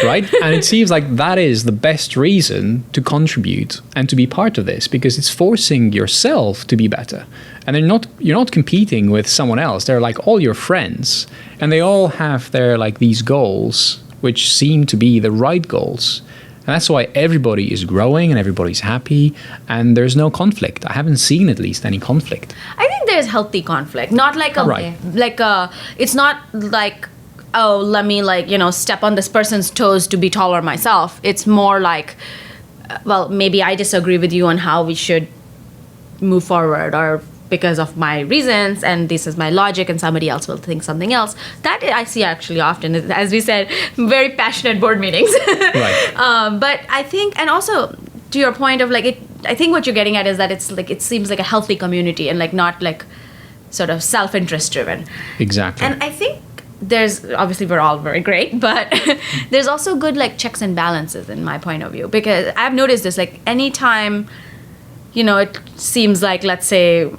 [SPEAKER 3] And it seems like that is the best reason to contribute and to be part of this, because it's forcing yourself to be better. And you're not competing with someone else. They're like all your friends, and they all have their like these goals, which seem to be the right goals. And that's why everybody is growing and everybody's happy, and there's no conflict. I haven't seen at least any conflict.
[SPEAKER 5] I think there's healthy conflict, not like it's not like, oh, let me step on this person's toes to be taller myself. It's more like, well, maybe I disagree with you on how we should move forward, or because of my reasons, and this is my logic, and somebody else will think something else. That I see actually often, as we said, very passionate board meetings.
[SPEAKER 3] Right.
[SPEAKER 5] But I think, and also to your point of like it, I think what you're getting at is that it's like, it seems like a healthy community and like not like sort of self-interest driven.
[SPEAKER 3] Exactly.
[SPEAKER 5] And I think there's, obviously we're all very great, but there's also good like checks and balances in my point of view, because I've noticed this, like anytime, it seems like, let's say,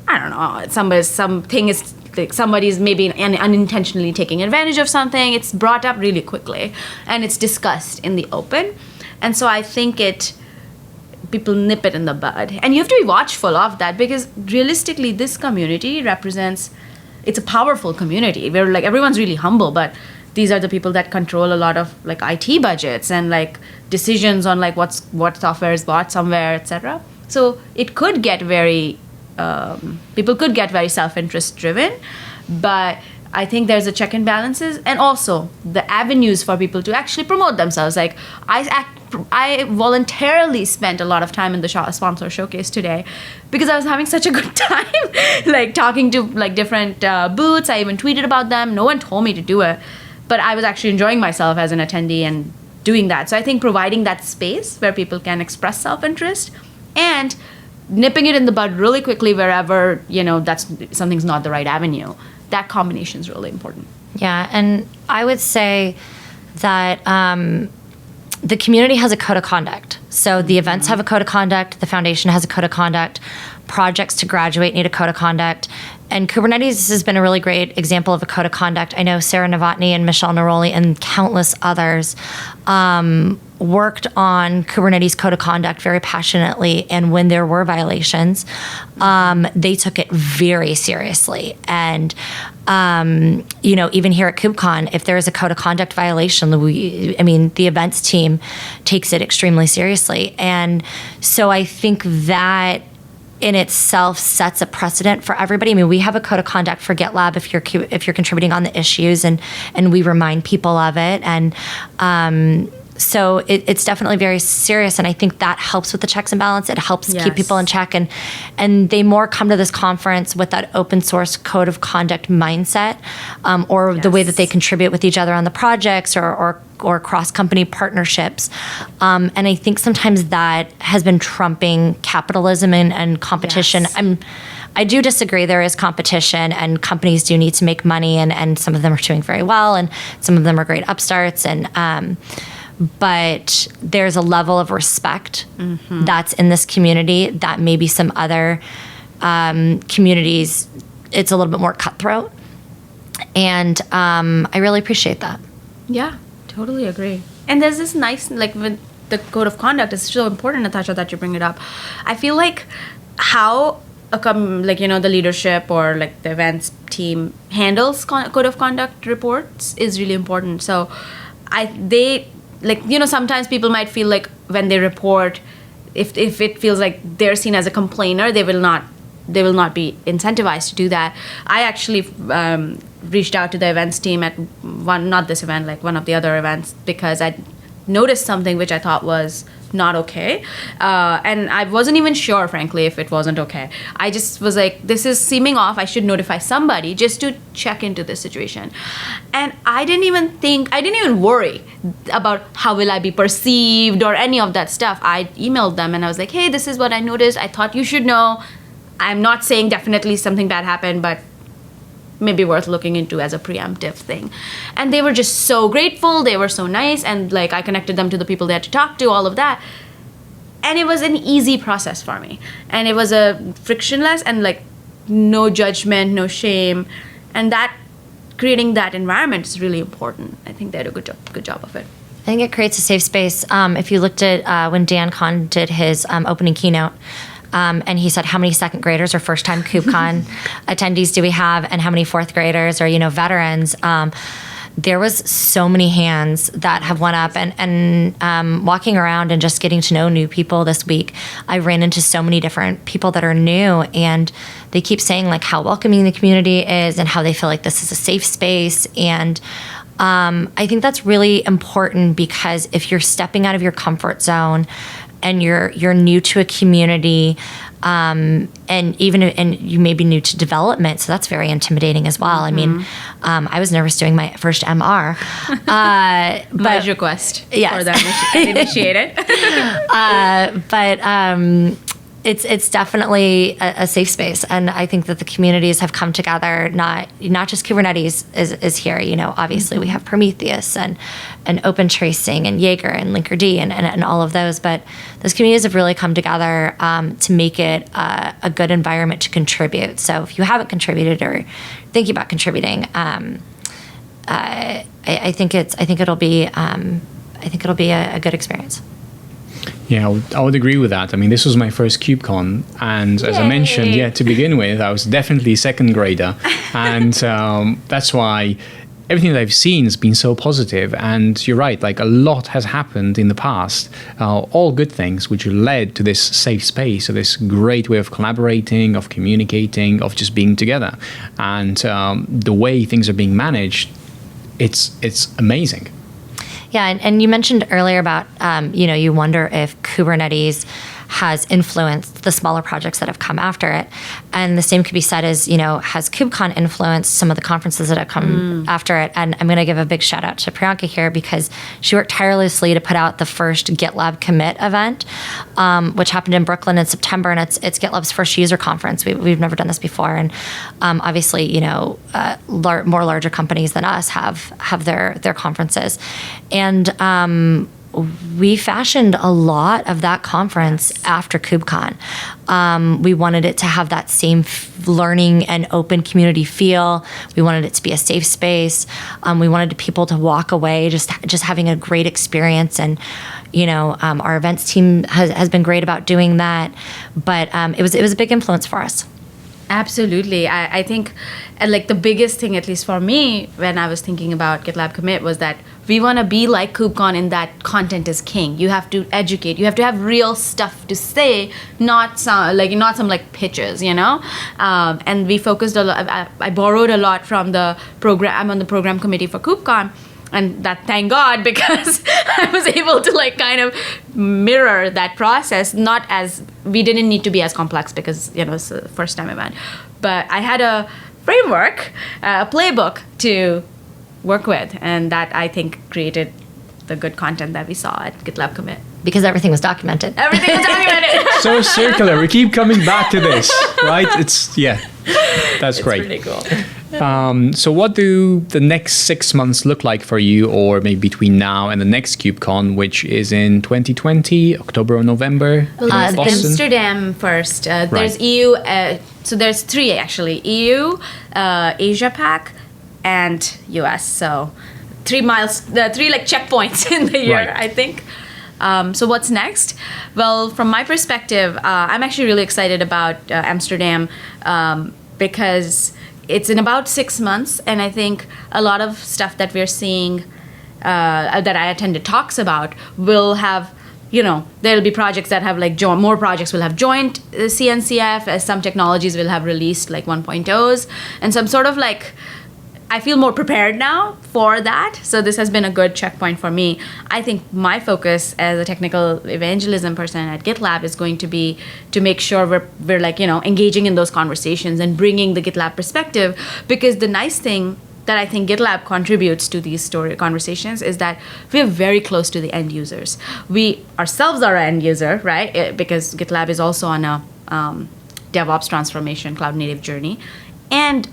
[SPEAKER 5] I don't know, something is like somebody's maybe unintentionally taking advantage of something, it's brought up really quickly and it's discussed in the open. And so I think people nip it in the bud. And you have to be watchful of that, because realistically this community represents, it's a powerful community where like everyone's really humble, but these are the people that control a lot of like IT budgets and like decisions on like what software is bought somewhere, etc. So it could get very people could get very self-interest driven, but I think there's a check and balances, and also the avenues for people to actually promote themselves. Like I voluntarily spent a lot of time in the sponsor showcase today because I was having such a good time, like talking to like different booths. I even tweeted about them. No one told me to do it, but I was actually enjoying myself as an attendee and doing that. So I think providing that space where people can express self-interest and nipping it in the bud really quickly wherever, that's something's not the right avenue. That combination is really important.
[SPEAKER 6] Yeah, and I would say that the community has a code of conduct. So the events have a code of conduct, the foundation has a code of conduct, projects to graduate need a code of conduct, and Kubernetes has been a really great example of a code of conduct. I know Sarah Novotny and Michelle Neroli and countless others worked on Kubernetes code of conduct very passionately, and when there were violations, they took it very seriously. And even here at KubeCon, if there is a code of conduct violation, the events team takes it extremely seriously. And so I think that in itself sets a precedent for everybody. We have a code of conduct for GitLab if you're contributing on the issues, and we remind people of it. And so it's definitely very serious, and I think that helps with the checks and balance. It helps keep people in check, and they more come to this conference with that open source code of conduct mindset, or the way that they contribute with each other on the projects or cross-company partnerships. And I think sometimes that has been trumping capitalism and competition.
[SPEAKER 5] Yes.
[SPEAKER 6] I do disagree. There is competition, and companies do need to make money, and some of them are doing very well, and some of them are great upstarts, and but there's a level of respect that's in this community that maybe some other communities, it's a little bit more cutthroat. And I really appreciate that.
[SPEAKER 5] Yeah, totally agree. And there's this nice, like with the code of conduct, it's so important, Natasha, that you bring it up. I feel like how the leadership or like the events team handles code of conduct reports is really important. So sometimes people might feel like when they report, if it feels like they're seen as a complainer, they will not be incentivized to do that. I actually reached out to the events team at one of the other events, because I noticed something which I thought was not okay. And I wasn't even sure, frankly, if it wasn't okay. I just was like, this is seeming off. I should notify somebody just to check into this situation. And I didn't even worry about how will I be perceived or any of that stuff. I emailed them and I was like, hey, this is what I noticed. I thought you should know. I'm not saying definitely something bad happened, but maybe worth looking into as a preemptive thing. And they were just so grateful. They were so nice. And like I connected them to the people they had to talk to, all of that. And it was an easy process for me. And it was a frictionless, and like no judgment, no shame, and that creating that environment is really important. I think they did a good job of it.
[SPEAKER 6] I think it creates a safe space. If you looked at when Dan Kahn did his opening keynote, and he said, how many second graders or first-time KubeCon attendees do we have, and how many fourth graders or, veterans? There was so many hands that have went up, and walking around and just getting to know new people this week, I ran into so many different people that are new, and they keep saying like how welcoming the community is and how they feel like this is a safe space. And I think that's really important, because if you're stepping out of your comfort zone and you're new to a community, and you may be new to development, so that's very intimidating as well. I mean, I was nervous doing my first MR.
[SPEAKER 5] But request
[SPEAKER 6] yes.
[SPEAKER 5] for that initiated.
[SPEAKER 6] It's definitely a safe space, and I think that the communities have come together. Not just Kubernetes is here. Obviously we have Prometheus and Open Tracing and Jaeger and Linkerd and all of those, but those communities have really come together to make it a good environment to contribute. So if you haven't contributed or thinking about contributing, I think it'll be a good experience.
[SPEAKER 3] Yeah, I would agree with that. I mean, this was my first KubeCon, and as I mentioned, to begin with, I was definitely a second grader, and that's why everything that I've seen has been so positive. And you're right, like a lot has happened in the past, all good things, which led to this safe space, so this great way of collaborating, of communicating, of just being together. And the way things are being managed, it's amazing.
[SPEAKER 6] Yeah, and you mentioned earlier about, you wonder if Kubernetes has influenced the smaller projects that have come after it. And the same could be said as, has KubeCon influenced some of the conferences that have come after it? And I'm going to give a big shout out to Priyanka here, because she worked tirelessly to put out the first GitLab commit event, which happened in Brooklyn in September. And it's GitLab's first user conference. We've never done this before. And obviously, more larger companies than us have their conferences. And we fashioned a lot of that conference after KubeCon. We wanted it to have that same learning and open community feel. We wanted it to be a safe space. We wanted people to walk away just having a great experience. And our events team has been great about doing that. But it was a big influence for us.
[SPEAKER 5] Absolutely. I think like the biggest thing, at least for me, when I was thinking about GitLab Commit, was that we want to be like KubeCon in that content is king. You have to educate. You have to have real stuff to say, not some pitches, And we focused a lot. I borrowed a lot from the program. I'm on the program committee for KubeCon. And that, thank God, because I was able to kind of mirror that process. We didn't need to be as complex, because it's the first time event, but I had a framework, a playbook to work with, and that I think created the good content that we saw at GitLab Commit.
[SPEAKER 6] Because everything was documented.
[SPEAKER 5] Everything was documented.
[SPEAKER 3] So circular. We keep coming back to this, right? That's great.
[SPEAKER 5] It's pretty cool.
[SPEAKER 3] So what do the next 6 months look like for you, or maybe between now and the next KubeCon, which is in 2020, October or November?
[SPEAKER 5] Well, there's Amsterdam first. There's EU. So there's 3 actually: EU, Asia Pac, and US. So 3 checkpoints in the year, right. I think. So what's next? Well, from my perspective, I'm actually really excited about Amsterdam because it's in about 6 months, and I think a lot of stuff that we're seeing that I attended talks about will have, there'll be projects that have more projects will have joined CNCF, as some technologies will have released 1.0s, and so I'm sort of I feel more prepared now for that. So this has been a good checkpoint for me. I think my focus as a technical evangelism person at GitLab is going to be to make sure we're engaging in those conversations and bringing the GitLab perspective, because the nice thing that I think GitLab contributes to these conversations is that we're very close to the end users. We ourselves are an end user, right? Because GitLab is also on a DevOps transformation, cloud native journey. And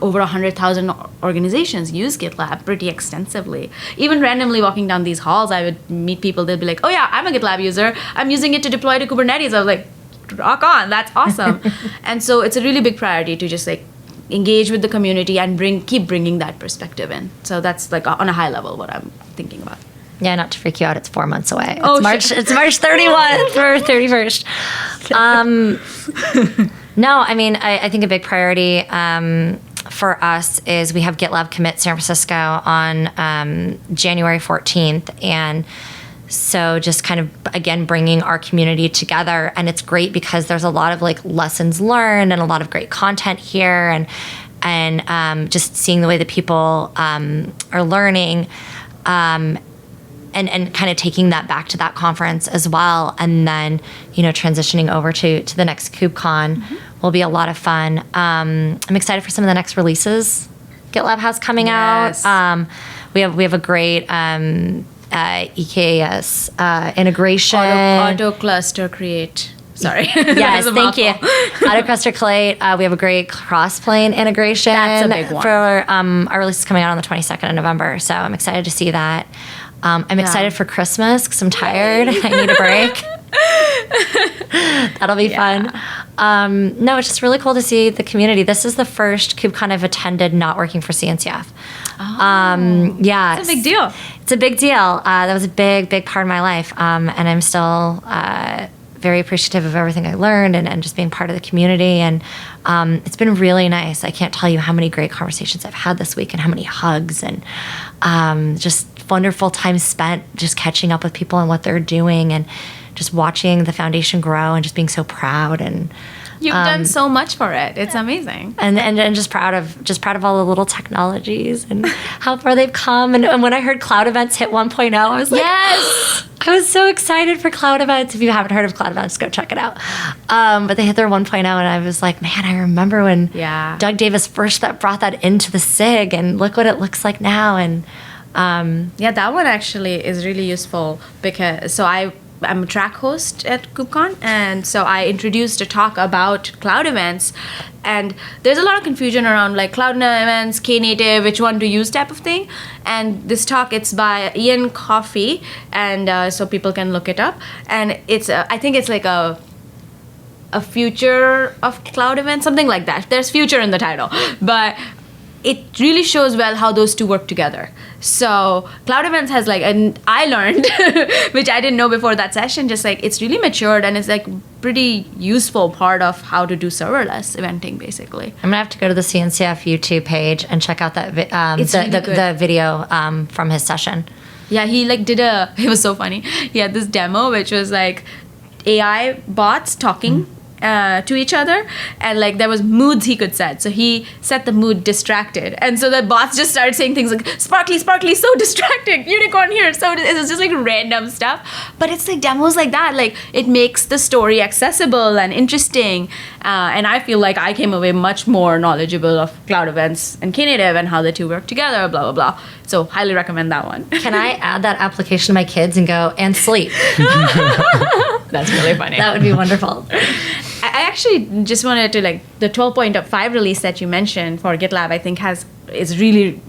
[SPEAKER 5] over 100,000 organizations use GitLab pretty extensively. Even randomly walking down these halls, I would meet people. They'd be like, "Oh yeah, I'm a GitLab user. I'm using it to deploy to Kubernetes." I was like, rock on, that's awesome. And so it's a really big priority to just like engage with the community and keep bringing that perspective in. So that's like on a high level what I'm thinking about.
[SPEAKER 6] Yeah, not to freak you out, it's 4 months away.
[SPEAKER 5] It's
[SPEAKER 6] March 31 or 31st. No, I mean, I think a big priority for us is we have GitLab Commit San Francisco on January 14th. And so just kind of, again, bringing our community together. And it's great because there's a lot of like lessons learned and a lot of great content here, and just seeing the way that people are learning, and kind of taking that back to that conference as well. And then, transitioning over to the next KubeCon will be a lot of fun. I'm excited for some of the next releases GitLab has coming out. We have a great EKS integration.
[SPEAKER 5] Auto cluster create. Sorry.
[SPEAKER 6] Yes, thank you. Auto cluster create. We have a great cross-plane integration.
[SPEAKER 5] That's a big one.
[SPEAKER 6] For our release is coming out on the 22nd of November. So I'm excited to see that. I'm excited for Christmas because I'm tired. I need a break. That'll be fun. No, it's just really cool to see the community. This is the first KubeCon I've attended not working for CNCF. Yeah.
[SPEAKER 5] It's a big deal.
[SPEAKER 6] It's a big deal. That was a big, big part of my life. And I'm still very appreciative of everything I learned and just being part of the community. And it's been really nice. I can't tell you how many great conversations I've had this week and how many hugs and just wonderful time spent just catching up with people and what they're doing and just watching the foundation grow and just being so proud. And
[SPEAKER 5] you've done so much for it. It's amazing.
[SPEAKER 6] And just proud of all the little technologies and how far they've come. And when I heard Cloud Events hit 1.0, I was like,
[SPEAKER 5] yes!
[SPEAKER 6] I was so excited for Cloud Events. If you haven't heard of Cloud Events, go check it out. But they hit their 1.0, and I was like, man, I remember when Doug Davis first brought that into the SIG, and look what it looks like now. And
[SPEAKER 5] that one actually is really useful because I'm a track host at KubeCon, and so I introduced a talk about cloud events, and there's a lot of confusion around like cloud events, Knative, which one to use type of thing. And this talk, it's by Ian Coffey, and so people can look it up. And it's I think it's like a future of cloud events, something like that. There's future in the title, but it really shows well how those two work together. So Cloud Events has and I learned, which I didn't know before that session, just it's really matured and it's pretty useful part of how to do serverless eventing, basically.
[SPEAKER 6] I'm gonna have to go to the CNCF YouTube page and check out that the video from his session.
[SPEAKER 5] Yeah, he it was so funny. He had this demo which was AI bots talking to each other, and there was moods he could set. So he set the mood distracted, and so the bots just started saying things like sparkly, so distracting, unicorn here. So it was just random stuff, but it's demos like that. It makes the story accessible and interesting, and I feel like I came away much more knowledgeable of cloud events and Knative and how the two work together, blah blah blah. So highly recommend that one.
[SPEAKER 6] Can I add that application to my kids and go and sleep?
[SPEAKER 5] That's really funny.
[SPEAKER 6] That would be wonderful.
[SPEAKER 5] I actually just wanted to the 12.5 release that you mentioned for GitLab, I think is really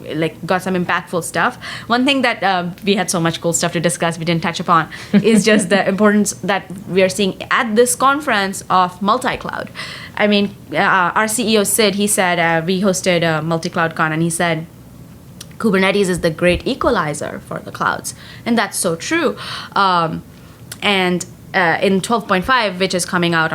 [SPEAKER 5] got some impactful stuff. One thing that we had so much cool stuff to discuss we didn't touch upon is just the importance that we are seeing at this conference of multi-cloud. I mean, our CEO Sid, he said, we hosted a multi-cloud con, and he said, Kubernetes is the great equalizer for the clouds. And that's so true. In 12.5, which is coming out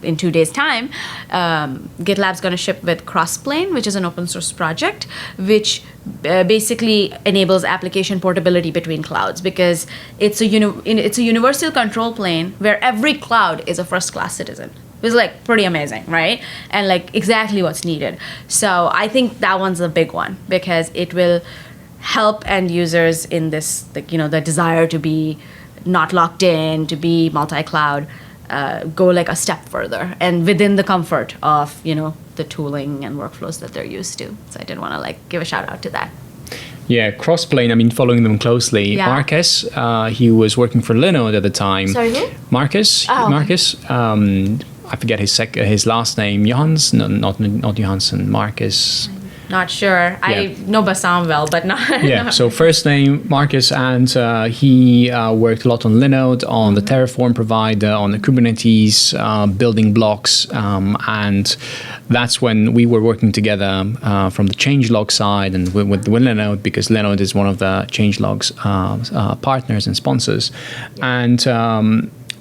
[SPEAKER 5] in 2 days' time, GitLab's going to ship with Crossplane, which is an open source project, which basically enables application portability between clouds, because it's a universal control plane where every cloud is a first-class citizen. It was pretty amazing, right? And exactly what's needed. So I think that one's a big one because it will help end users in this, the desire to be not locked in, to be multi-cloud, go a step further and within the comfort of, the tooling and workflows that they're used to. So I did want to give a shout out to that.
[SPEAKER 3] Yeah, Crossplane, I mean, following them closely.
[SPEAKER 5] Yeah.
[SPEAKER 3] Marcus, he was working for Linode at the time.
[SPEAKER 5] Sorry, who?
[SPEAKER 3] Marcus.
[SPEAKER 5] Oh.
[SPEAKER 3] Marcus. I forget his last name. Johans? No, not Johansson. Marcus.
[SPEAKER 5] Not sure. I know Bassam well, but not.
[SPEAKER 3] Yeah. So first name Marcus, and he worked a lot on Linode, on the Terraform provider, on the Kubernetes building blocks, and that's when we were working together from the Changelog side and with Linode, because Linode is one of the Changelog's partners and sponsors, and.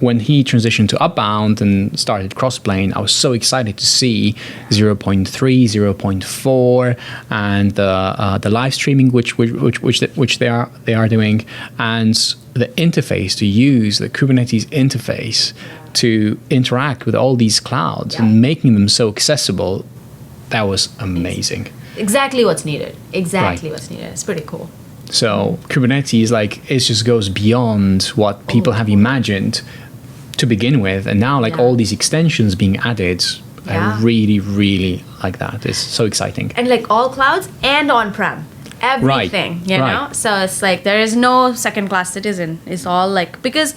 [SPEAKER 3] When he transitioned to Upbound and started Crossplane, I was so excited to see 0.3, 0.4, and the live streaming which they are doing, and the interface to use the Kubernetes interface to interact with all these clouds and making them so accessible. That was amazing.
[SPEAKER 5] Exactly what's needed. What's needed. It's pretty cool.
[SPEAKER 3] So Kubernetes, it just goes beyond what people have imagined to begin with, and now all these extensions being added, I really, really like that. It's so exciting. And
[SPEAKER 5] all clouds and on-prem, everything, you know? So it's there is no second-class citizen. It's all because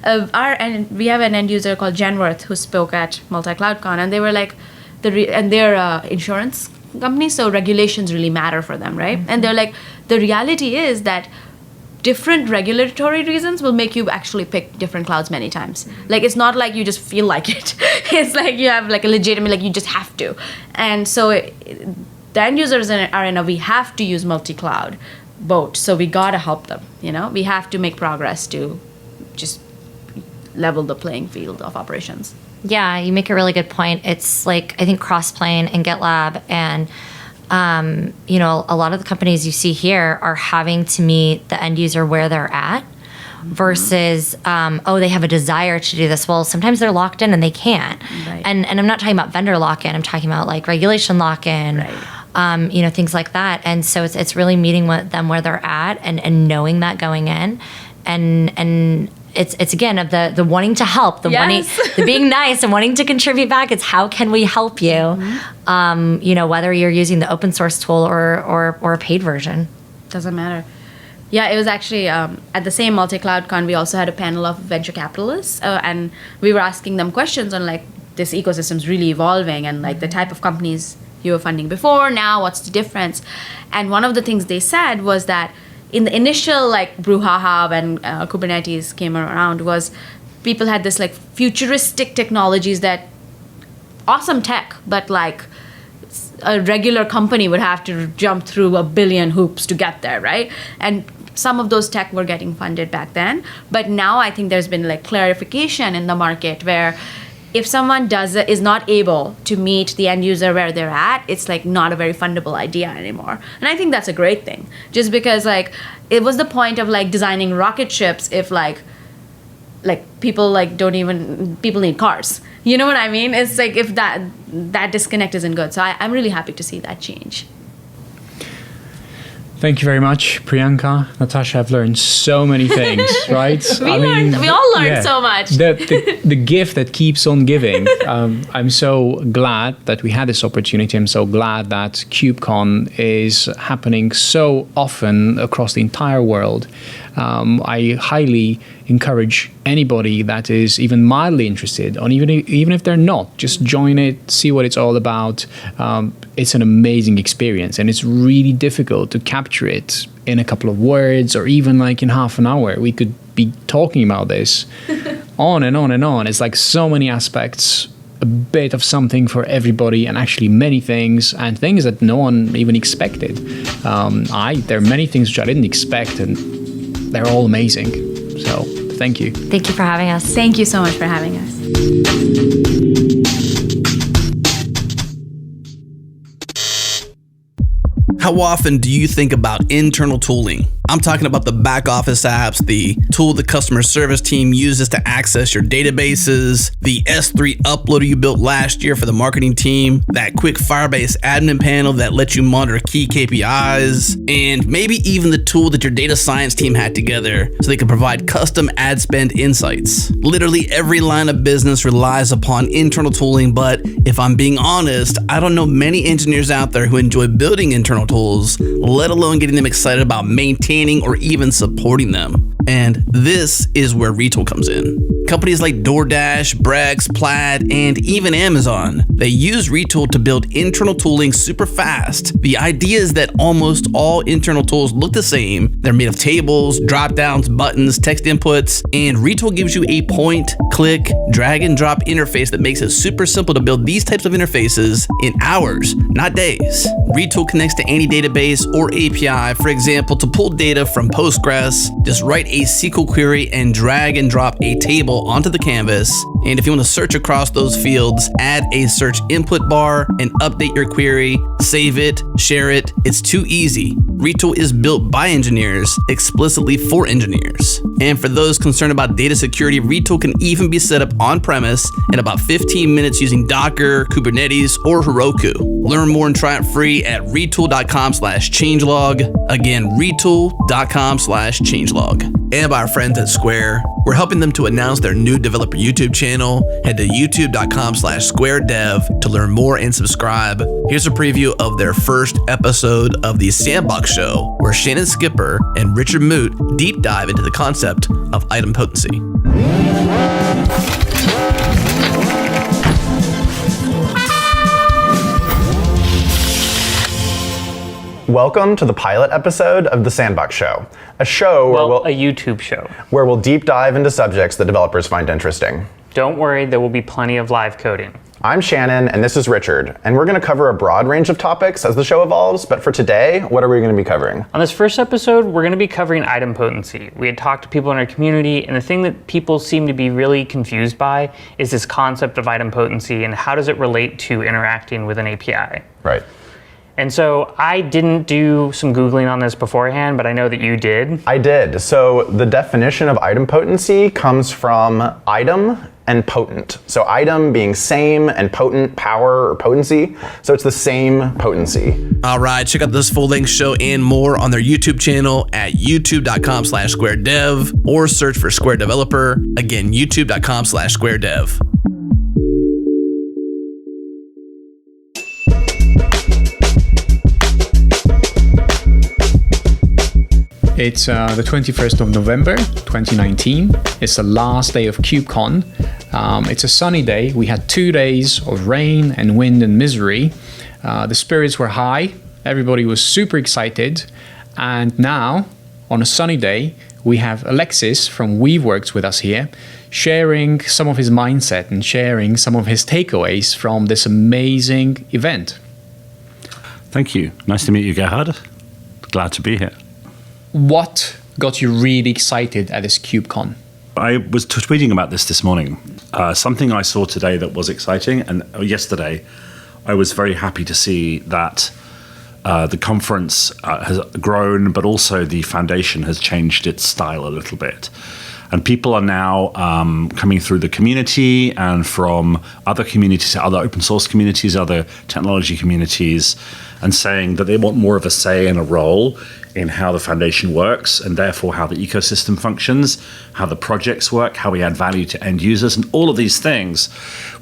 [SPEAKER 5] we have an end user called Genworth who spoke at Multi-Cloud-Con, and they were and they're insurance companies, so regulations really matter for them, right? And they're the reality is that different regulatory reasons will make you actually pick different clouds many times. It's not you just feel like it. It's you have a legitimate, you just have to. And so the end users are in a we have to use multi-cloud boat. So we got to help them, We have to make progress to just level the playing field of operations.
[SPEAKER 6] Yeah, you make a really good point. It's I think Crossplane and GitLab and a lot of the companies you see here are having to meet the end user where they're at versus, they have a desire to do this. Well, sometimes they're locked in and they can't. Right. And I'm not talking about vendor lock-in. I'm talking about regulation lock-in, right. Things like that. And so it's really meeting with them where they're at and knowing that going in. And it's again of the wanting to help, wanting, the being nice and wanting to contribute back. It's how can we help you? Mm-hmm. Whether you're using the open source tool or a paid version.
[SPEAKER 5] Doesn't matter. Yeah, it was actually at the same Multi-Cloud-Con, we also had a panel of venture capitalists, and we were asking them questions on this ecosystem's really evolving and the type of companies you were funding before, now what's the difference? And one of the things they said was that in the initial brouhaha when Kubernetes came around was people had this futuristic technologies that awesome tech, but a regular company would have to jump through a billion hoops to get there, right? And some of those tech were getting funded back then, but now I think there's been clarification in the market where if someone is not able to meet the end user where they're at, it's not a very fundable idea anymore. And I think that's a great thing, just because it was the point of designing rocket ships if people people need cars. You know what I mean? It's if that disconnect isn't good. So I'm really happy to see that change.
[SPEAKER 3] Thank you very much, Priyanka. Natasha, I've learned so many things, right?
[SPEAKER 5] We all learned so much.
[SPEAKER 3] The gift that keeps on giving. I'm so glad that we had this opportunity. I'm so glad that KubeCon is happening so often across the entire world. I highly encourage anybody that is even mildly interested, or even if they're not, just join it, see what it's all about. It's an amazing experience, and it's really difficult to capture it in a couple of words or even in half an hour. We could be talking about this on and on and on. It's so many aspects, a bit of something for everybody, and actually many things, and things that no one even expected. There are many things which I didn't expect, and they're all amazing. So thank you.
[SPEAKER 6] Thank you for having us.
[SPEAKER 5] Thank you so much for having us.
[SPEAKER 1] How often do you think about internal tooling? I'm talking about the back office apps, the tool the customer service team uses to access your databases, the S3 uploader you built last year for the marketing team, that quick Firebase admin panel that lets you monitor key KPIs, and maybe even the tool that your data science team had together so they can provide custom ad spend insights. Literally every line of business relies upon internal tooling, but if I'm being honest, I don't know many engineers out there who enjoy building internal tools, let alone getting them excited about maintaining or even supporting them. And this is where retool comes in. Companies like DoorDash, Brex, Plaid, and even Amazon, they use retool to build internal tooling super fast. The idea is that almost all internal tools look the same. They're made of tables, drop-downs, buttons, text inputs, and retool gives you a point, click, drag and drop interface that makes it super simple to build these types of interfaces in hours, not days. Retool connects to any database or API. For example, to pull data from Postgres, just write a SQL query and drag and drop a table onto the canvas. And if you want to search across those fields, add a search input bar and update your query, save it, share it. It's too easy. Retool is built by engineers, explicitly for engineers. And for those concerned about data security, Retool can even be set up on-premise in about 15 minutes using Docker, Kubernetes, or Heroku. Learn more and try it free at retool.com/changelog. Again, retool.com/changelog. And by our friends at Square, we're helping them to announce their new developer YouTube channel. Head to youtube.com/squaredev to learn more and subscribe. Here's a preview of their first episode of the Sandbox Show, where Shannon Skipper and Richard Moot deep dive into the concept of item potency.
[SPEAKER 7] Welcome to the pilot episode of The Sandbox Show, a show
[SPEAKER 8] a YouTube show.
[SPEAKER 7] Where we'll deep dive into subjects that developers find interesting.
[SPEAKER 8] Don't worry, there will be plenty of live coding.
[SPEAKER 7] I'm Shannon, and this is Richard, and we're going to cover a broad range of topics as the show evolves, but for today, what are we going to be covering?
[SPEAKER 8] On this first episode, we're going to be covering item potency. We had talked to people in our community, and the thing that people seem to be really confused by is this concept of item potency and how does it relate to interacting with an API.
[SPEAKER 7] Right.
[SPEAKER 8] And so I didn't do some Googling on this beforehand, but I know that you did.
[SPEAKER 7] I did. So the definition of item potency comes from item and potent. So item being same and potent, power or potency. So it's the same potency.
[SPEAKER 1] All right, check out this full-length show and more on their YouTube channel at youtube.com/squaredev or search for Square Developer. Again, youtube.com/squaredev.
[SPEAKER 3] It's the 21st of November, 2019. It's the last day of KubeCon. It's a sunny day. We had 2 days of rain and wind and misery. The spirits were high. Everybody was super excited. And now, on a sunny day, we have Alexis from Weaveworks with us here, sharing some of his mindset and sharing some of his takeaways from this amazing event.
[SPEAKER 9] Thank you. Nice to meet you, Gerhard. Glad to be here.
[SPEAKER 3] What got you really excited at this KubeCon?
[SPEAKER 9] I was tweeting about this morning. Something I saw today that was exciting, and yesterday I was very happy to see that the conference has grown, but also the foundation has changed its style a little bit. And people are now coming through the community and from other communities, other open source communities, other technology communities, and saying that they want more of a say and a role in how the foundation works, and therefore how the ecosystem functions, how the projects work, how we add value to end users, and all of these things,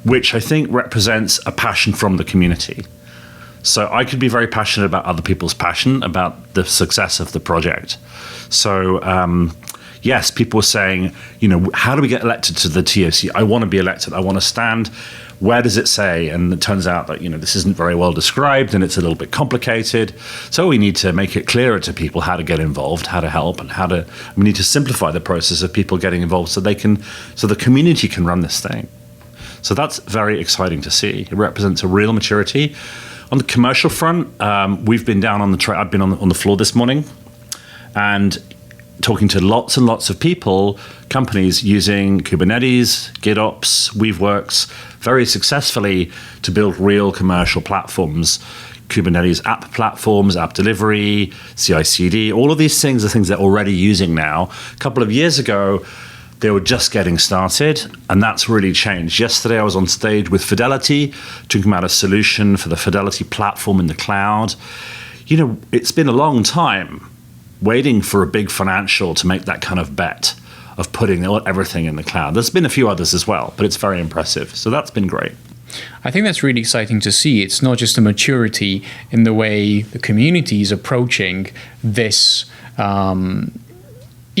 [SPEAKER 9] which I think represents a passion from the community. So I could be very passionate about other people's passion about the success of the project. So yes, people were saying, how do we get elected to the TOC? I want to be elected. I want to stand. Where does it say? And it turns out that, this isn't very well described and it's a little bit complicated. So we need to make it clearer to people how to get involved, how to help, and we need to simplify the process of people getting involved so the community can run this thing. So that's very exciting to see. It represents a real maturity. On the commercial front, we've been down on I've been on the floor this morning and talking to lots and lots of people, companies using Kubernetes, GitOps, Weaveworks, very successfully to build real commercial platforms. Kubernetes app platforms, app delivery, CI/CD, all of these things are things they're already using now. A couple of years ago, they were just getting started, and that's really changed. Yesterday, I was on stage with Fidelity, talking about a solution for the Fidelity platform in the cloud. It's been a long time waiting for a big financial to make that kind of bet of putting everything in the cloud. There's been a few others as well, but it's very impressive. So that's been great.
[SPEAKER 3] I think that's really exciting to see. It's not just a maturity in the way the community is approaching this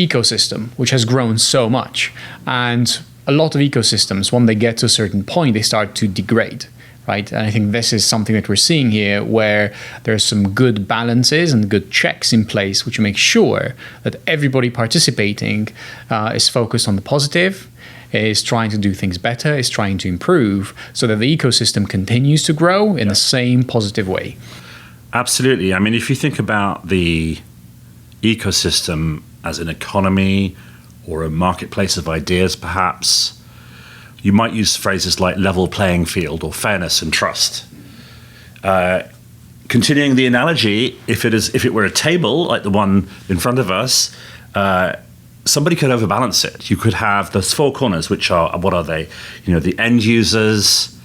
[SPEAKER 3] ecosystem, which has grown so much. And a lot of ecosystems, when they get to a certain point, they start to degrade. Right? And I think this is something that we're seeing here, where there's some good balances and good checks in place, which make sure that everybody participating is focused on the positive, is trying to do things better, is trying to improve, so that the ecosystem continues to grow in the same positive way.
[SPEAKER 9] Absolutely. I mean, if you think about the ecosystem as an economy or a marketplace of ideas, perhaps, you might use phrases like level playing field or fairness and trust. Continuing the analogy, if it were a table like the one in front of us, somebody could overbalance it. You could have those four corners, which are, what are they? The end users,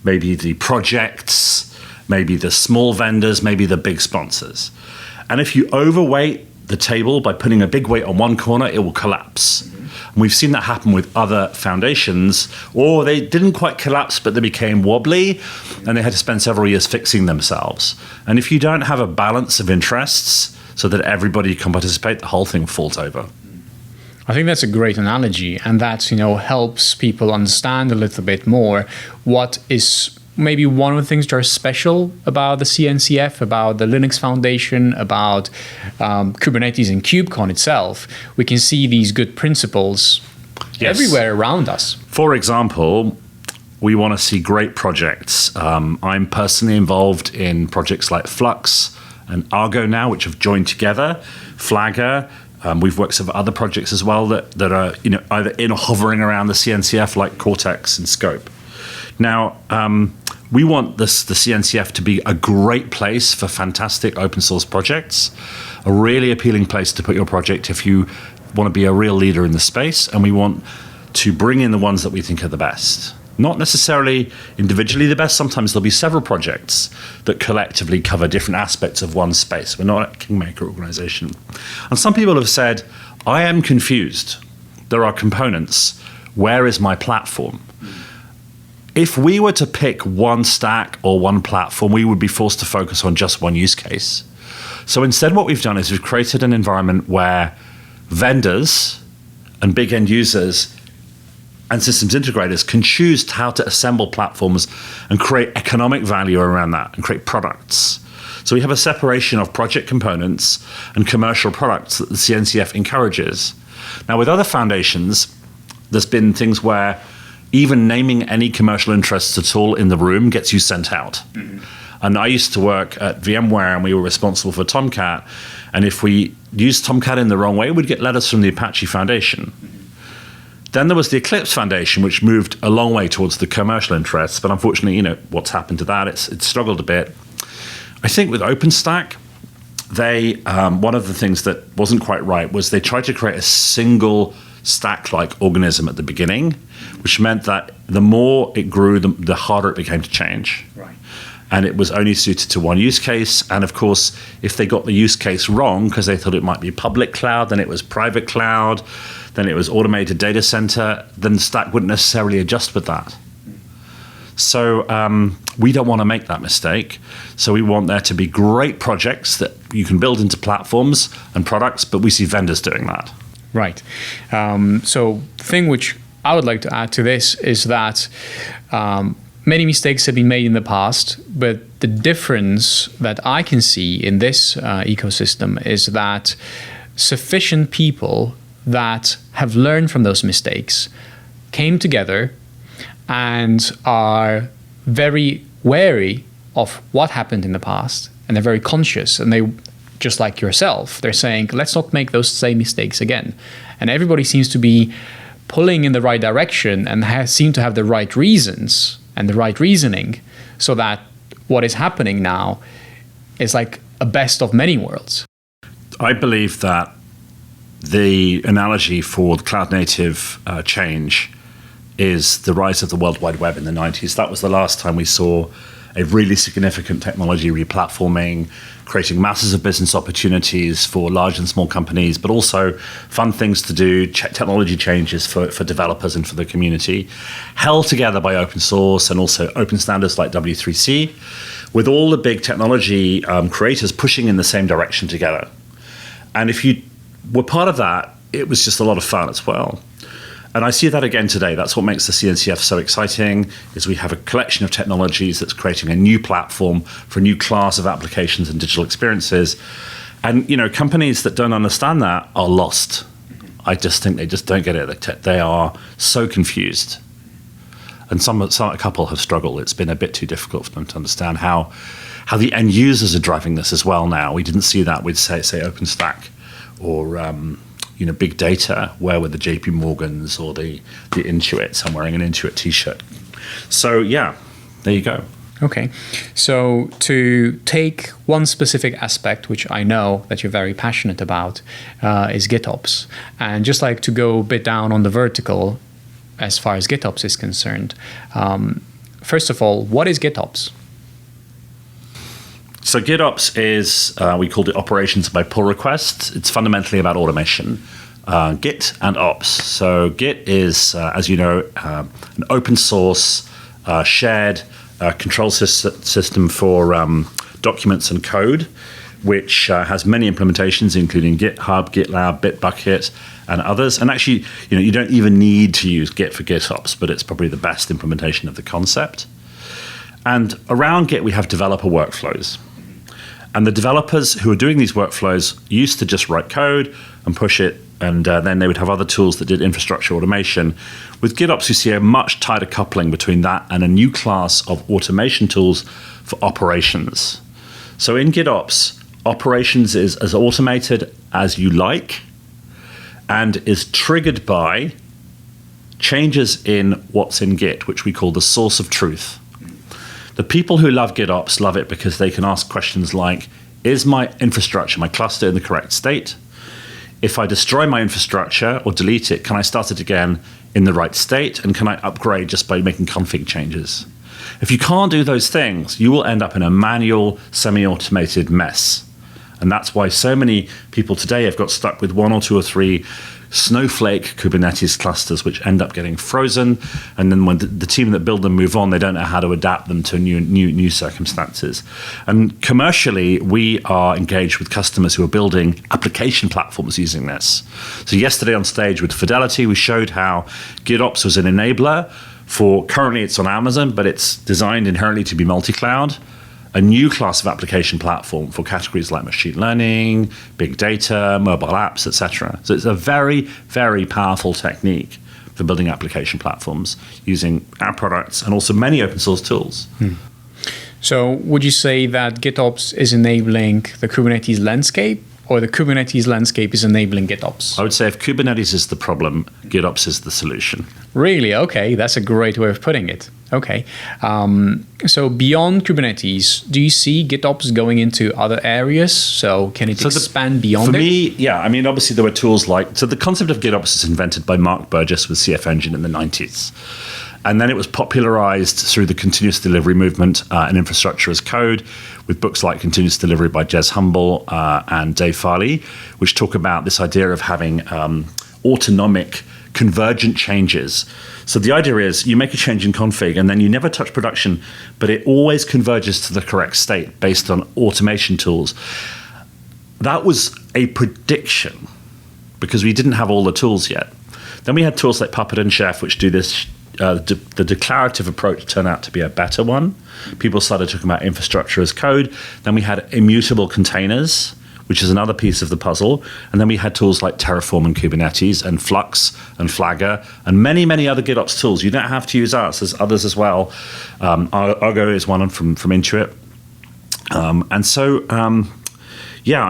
[SPEAKER 9] maybe the projects, maybe the small vendors, maybe the big sponsors. And if you overweight the table by putting a big weight on one corner, it will collapse. And we've seen that happen with other foundations, or they didn't quite collapse, but they became wobbly, and they had to spend several years fixing themselves. And if you don't have a balance of interests so that everybody can participate, the whole thing falls over.
[SPEAKER 3] I think that's a great analogy, and that helps people understand a little bit more what is maybe one of the things that are special about the CNCF, about the Linux Foundation, about Kubernetes and KubeCon itself. We can see these good principles everywhere around us.
[SPEAKER 9] For example, we want to see great projects. I'm personally involved in projects like Flux and Argo now, which have joined together, Flagger. We've worked with other projects as well that are either in or hovering around the CNCF, like Cortex and Scope. Now, we want the CNCF to be a great place for fantastic open source projects, a really appealing place to put your project if you want to be a real leader in the space, and we want to bring in the ones that we think are the best. Not necessarily individually the best. Sometimes there'll be several projects that collectively cover different aspects of one space. We're not a kingmaker organization. And some people have said, I am confused. There are components. Where is my platform? If we were to pick one stack or one platform, we would be forced to focus on just one use case. So instead, what we've done is we've created an environment where vendors and big end users and systems integrators can choose how to assemble platforms and create economic value around that and create products. So we have a separation of project components and commercial products that the CNCF encourages. Now, with other foundations, there's been things where even naming any commercial interests at all in the room gets you sent out. Mm-hmm. And I used to work at VMware, and we were responsible for Tomcat. And if we used Tomcat in the wrong way, we'd get letters from the Apache Foundation. Mm-hmm. Then there was the Eclipse Foundation, which moved a long way towards the commercial interests. But unfortunately, what's happened to that? It's struggled a bit. I think with OpenStack, they one of the things that wasn't quite right was they tried to create a single stack-like organism at the beginning, which meant that the more it grew, the harder it became to change. Right. And it was only suited to one use case. And of course, if they got the use case wrong, because they thought it might be public cloud, then it was private cloud, then it was automated data center, then Stack wouldn't necessarily adjust with that. So we don't want to make that mistake. So we want there to be great projects that you can build into platforms and products, but we see vendors doing that.
[SPEAKER 3] Right. So the thing which I would like to add to this is that many mistakes have been made in the past, but the difference that I can see in this ecosystem is that sufficient people that have learned from those mistakes came together and are very wary of what happened in the past, and they're very conscious, and they, just like yourself, they're saying, let's not make those same mistakes again. And everybody seems to be pulling in the right direction and seem to have the right reasons and the right reasoning, so that what is happening now is like a best of many worlds.
[SPEAKER 9] I believe that the analogy for the cloud native change is the rise of the World Wide Web in the 90s. That was the last time we saw a really significant technology replatforming, creating masses of business opportunities for large and small companies, but also fun things to do, technology changes for developers and for the community, held together by open source and also open standards like W3C, with all the big technology creators pushing in the same direction together. And if you were part of that, it was just a lot of fun as well. And I see that again today. That's what makes the CNCF so exciting, is we have a collection of technologies that's creating a new platform for a new class of applications and digital experiences. And, companies that don't understand that are lost. I just think they just don't get it. They are so confused. And a couple have struggled. It's been a bit too difficult for them to understand how the end users are driving this as well now. We didn't see that with, say OpenStack or big data, where were the JP Morgans or the Intuits? I'm wearing an Intuit t-shirt. So yeah, there you go.
[SPEAKER 3] Okay, so to take one specific aspect, which I know that you're very passionate about, is GitOps. And just like to go a bit down on the vertical as far as GitOps is concerned. First of all, what is GitOps?
[SPEAKER 9] So GitOps is, we called it operations by pull request. It's fundamentally about automation, Git and ops. So Git is, as you know, an open source, shared control system for documents and code, which has many implementations, including GitHub, GitLab, Bitbucket, and others. And actually, you don't even need to use Git for GitOps, but it's probably the best implementation of the concept. And around Git, we have developer workflows. And the developers who are doing these workflows used to just write code and push it, and then they would have other tools that did infrastructure automation. With GitOps, you see a much tighter coupling between that and a new class of automation tools for operations. So in GitOps, operations is as automated as you like and is triggered by changes in what's in Git, which we call the source of truth. The people who love GitOps love it because they can ask questions like, is my infrastructure, my cluster, in the correct state? If I destroy my infrastructure or delete it, can I start it again in the right state? And can I upgrade just by making config changes? If you can't do those things, you will end up in a manual, semi-automated mess. And that's why so many people today have got stuck with one or two or three snowflake Kubernetes clusters, which end up getting frozen. And then when the team that build them move on, they don't know how to adapt them to new circumstances. And commercially, we are engaged with customers who are building application platforms using this. So yesterday on stage with Fidelity, we showed how GitOps was an enabler for, currently it's on Amazon, but it's designed inherently to be multi-cloud. A new class of application platform for categories like machine learning, big data, mobile apps, etc. So it's a very, very powerful technique for building application platforms using our products and also many open source tools.
[SPEAKER 3] So would you say that GitOps is enabling the Kubernetes landscape, or the Kubernetes landscape is enabling GitOps?
[SPEAKER 9] I would say if Kubernetes is the problem, GitOps is the solution.
[SPEAKER 3] Really? Okay, that's a great way of putting it. Okay. So beyond Kubernetes, do you see GitOps going into other areas? So can it expand beyond it?
[SPEAKER 9] For me, yeah. I mean, obviously there were tools like, so the concept of GitOps was invented by Mark Burgess with CF Engine in the 90s. And then it was popularized through the continuous delivery movement and infrastructure as code with books like Continuous Delivery by Jez Humble and Dave Farley, which talk about this idea of having autonomic convergent changes. So the idea is you make a change in config and then you never touch production, but it always converges to the correct state based on automation tools. That was a prediction because we didn't have all the tools yet. Then we had tools like Puppet and Chef, which do this. The declarative approach turned out to be a better one. People started talking about infrastructure as code. Then we had immutable containers, which is another piece of the puzzle. And then we had tools like Terraform and Kubernetes and Flux and Flagger and many, many other GitOps tools. You don't have to use us. There's others as well. Argo is one from Intuit. I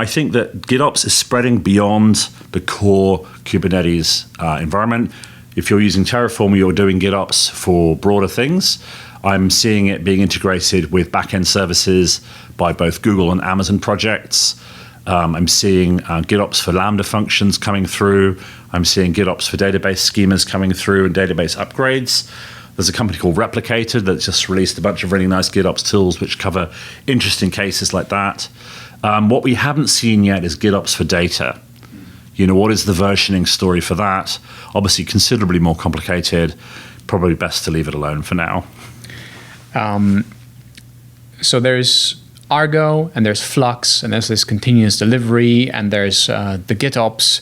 [SPEAKER 9] think that GitOps is spreading beyond the core Kubernetes environment. If you're using Terraform, you're doing GitOps for broader things. I'm seeing it being integrated with backend services by both Google and Amazon projects. I'm seeing GitOps for Lambda functions coming through. I'm seeing GitOps for database schemas coming through and database upgrades. There's a company called Replicator that just released a bunch of really nice GitOps tools which cover interesting cases like that. What we haven't seen yet is GitOps for data. What is the versioning story for that? Obviously, considerably more complicated. Probably best to leave it alone for now.
[SPEAKER 3] So there's Argo, and there's Flux, and there's this continuous delivery, and there's the GitOps.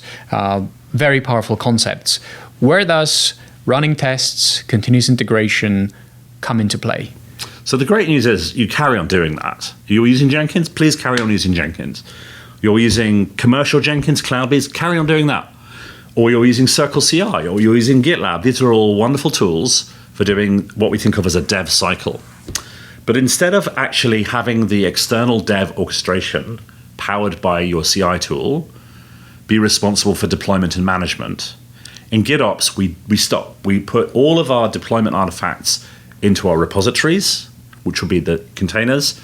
[SPEAKER 3] very powerful concepts. Where does running tests, continuous integration come into play?
[SPEAKER 9] So the great news is you carry on doing that. You're using Jenkins, please carry on using Jenkins. You're using commercial Jenkins, cloud-based, carry on doing that. Or you're using Circle CI, or you're using GitLab. These are all wonderful tools for doing what we think of as a dev cycle. But instead of actually having the external dev orchestration powered by your CI tool be responsible for deployment and management, in GitOps, we stop. We put all of our deployment artifacts into our repositories, which will be the containers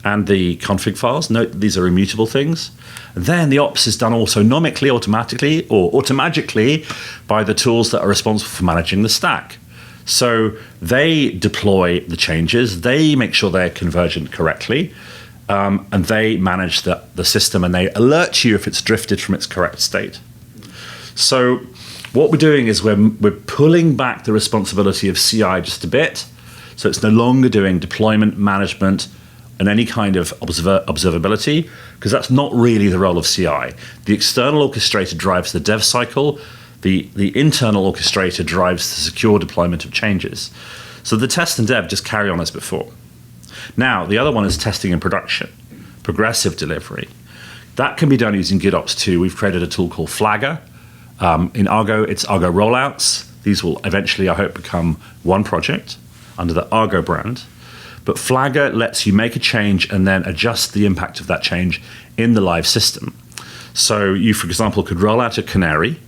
[SPEAKER 9] and the config files. Note these are immutable things. And then the ops is done autonomically, automatically, or automagically by the tools that are responsible for managing the stack. So they deploy the changes, they make sure they're convergent correctly, and they manage the system, and they alert you if it's drifted from its correct state. So what we're doing is we're pulling back the responsibility of CI just a bit. So it's no longer doing deployment, management, and any kind of observability, because that's not really the role of CI. The external orchestrator drives the dev cycle. The internal orchestrator drives the secure deployment of changes. So the test and dev just carry on as before. Now, the other one is testing in production, progressive delivery. That can be done using GitOps too. We've created a tool called Flagger. In Argo, it's Argo rollouts. These will eventually, I hope, become one project under the Argo brand. But Flagger lets you make a change and then adjust the impact of that change in the live system. So you, for example, could roll out a canary,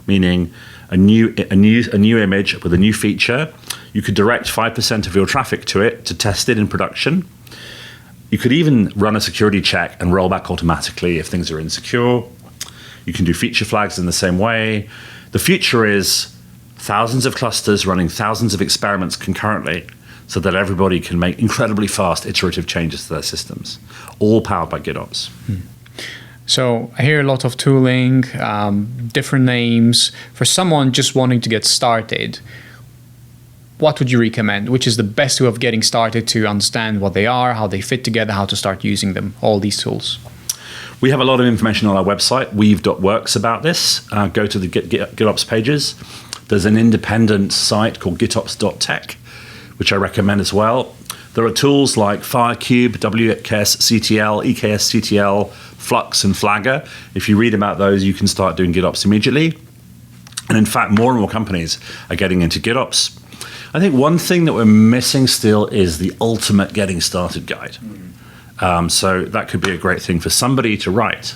[SPEAKER 9] meaning a new image with a new feature. You could direct 5% of your traffic to it to test it in production. You could even run a security check and roll back automatically if things are insecure. You can do feature flags in the same way. The future is thousands of clusters running thousands of experiments concurrently so that everybody can make incredibly fast iterative changes to their systems, all powered by GitOps.
[SPEAKER 3] So I hear a lot of tooling, different names. For someone just wanting to get started, what would you recommend? Which is the best way of getting started to understand what they are, how they fit together, how to start using them, all these tools?
[SPEAKER 9] We have a lot of information on our website, weave.works, about this. Go to the GitOps pages. There's an independent site called gitops.tech, which I recommend as well. There are tools like Firecube, WKS-CTL, EKS-CTL, Flux, and Flagger. If you read about those, you can start doing GitOps immediately. And in fact, more and more companies are getting into GitOps. I think one thing that we're missing still is the ultimate getting started guide. So that could be a great thing for somebody to write.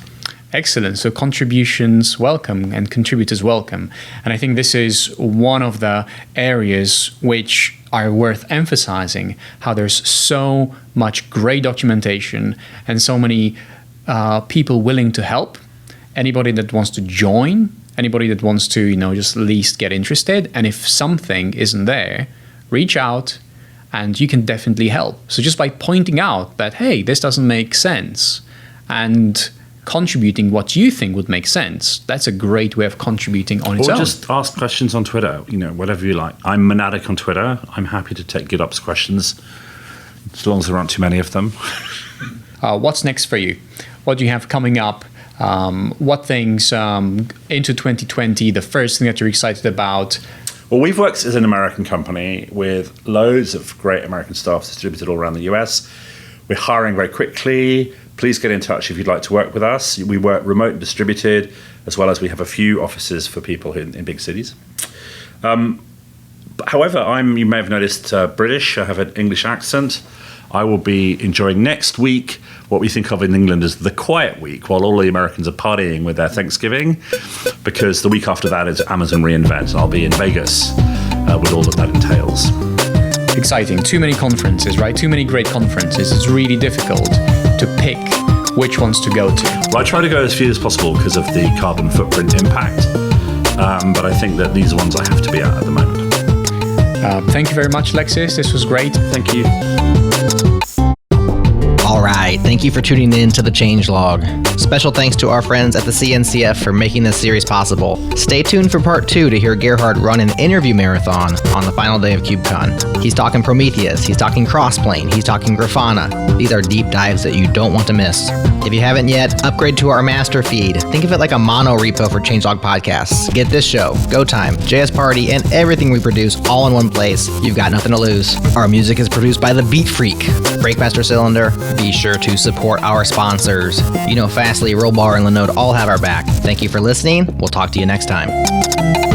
[SPEAKER 3] Excellent. So contributions welcome and contributors welcome. And I think this is one of the areas which are worth emphasizing, how there's so much great documentation and so many people willing to help. Anybody that wants to join, anybody that wants to, just at least get interested. And if something isn't there, reach out and you can definitely help. So just by pointing out that, hey, this doesn't make sense, and contributing what you think would make sense, that's a great way of contributing on its own.
[SPEAKER 9] Or just ask questions on Twitter, whatever you like. I'm Monadic on Twitter. I'm happy to take GitOps questions, as long as there aren't too many of them.
[SPEAKER 3] What's next for you? What do you have coming up? What things into 2020, the first thing that you're excited about?
[SPEAKER 9] Well, Weaveworks is an American company with loads of great American staff distributed all around the US. We're hiring very quickly. Please get in touch if you'd like to work with us. We work remote and distributed, as well as we have a few offices for people in big cities. However, you may have noticed, British. I have an English accent. I will be enjoying next week what we think of in England as the quiet week, while all the Americans are partying with their Thanksgiving, because the week after that is Amazon reInvent. I'll be in Vegas with all that entails.
[SPEAKER 3] Exciting. Too many conferences, right? Too many great conferences. It's really difficult to pick which ones to go to.
[SPEAKER 9] Well, I try to go as few as possible because of the carbon footprint impact, but I think that these ones I have to be at the moment.
[SPEAKER 3] Thank you very much, Alexis. This was great.
[SPEAKER 9] Thank you.
[SPEAKER 2] All right. Thank you for tuning in to the Changelog. Special thanks to our friends at the CNCF for making this series possible. Stay tuned for part 2 to hear Gerhard run an interview marathon on the final day of KubeCon. He's talking Prometheus, he's talking Crossplane, he's talking Grafana. These are deep dives that you don't want to miss. If you haven't yet, upgrade to our master feed. Think of it like a mono repo for Changelog podcasts. Get this show, Go Time, JS Party, and everything we produce all in one place. You've got nothing to lose. Our music is produced by the Beat Freak. Breakmaster Cylinder, be sure to support our sponsors. You know Fastly, Rollbar, and Linode all have our back. Thank you for listening. We'll talk to you next time.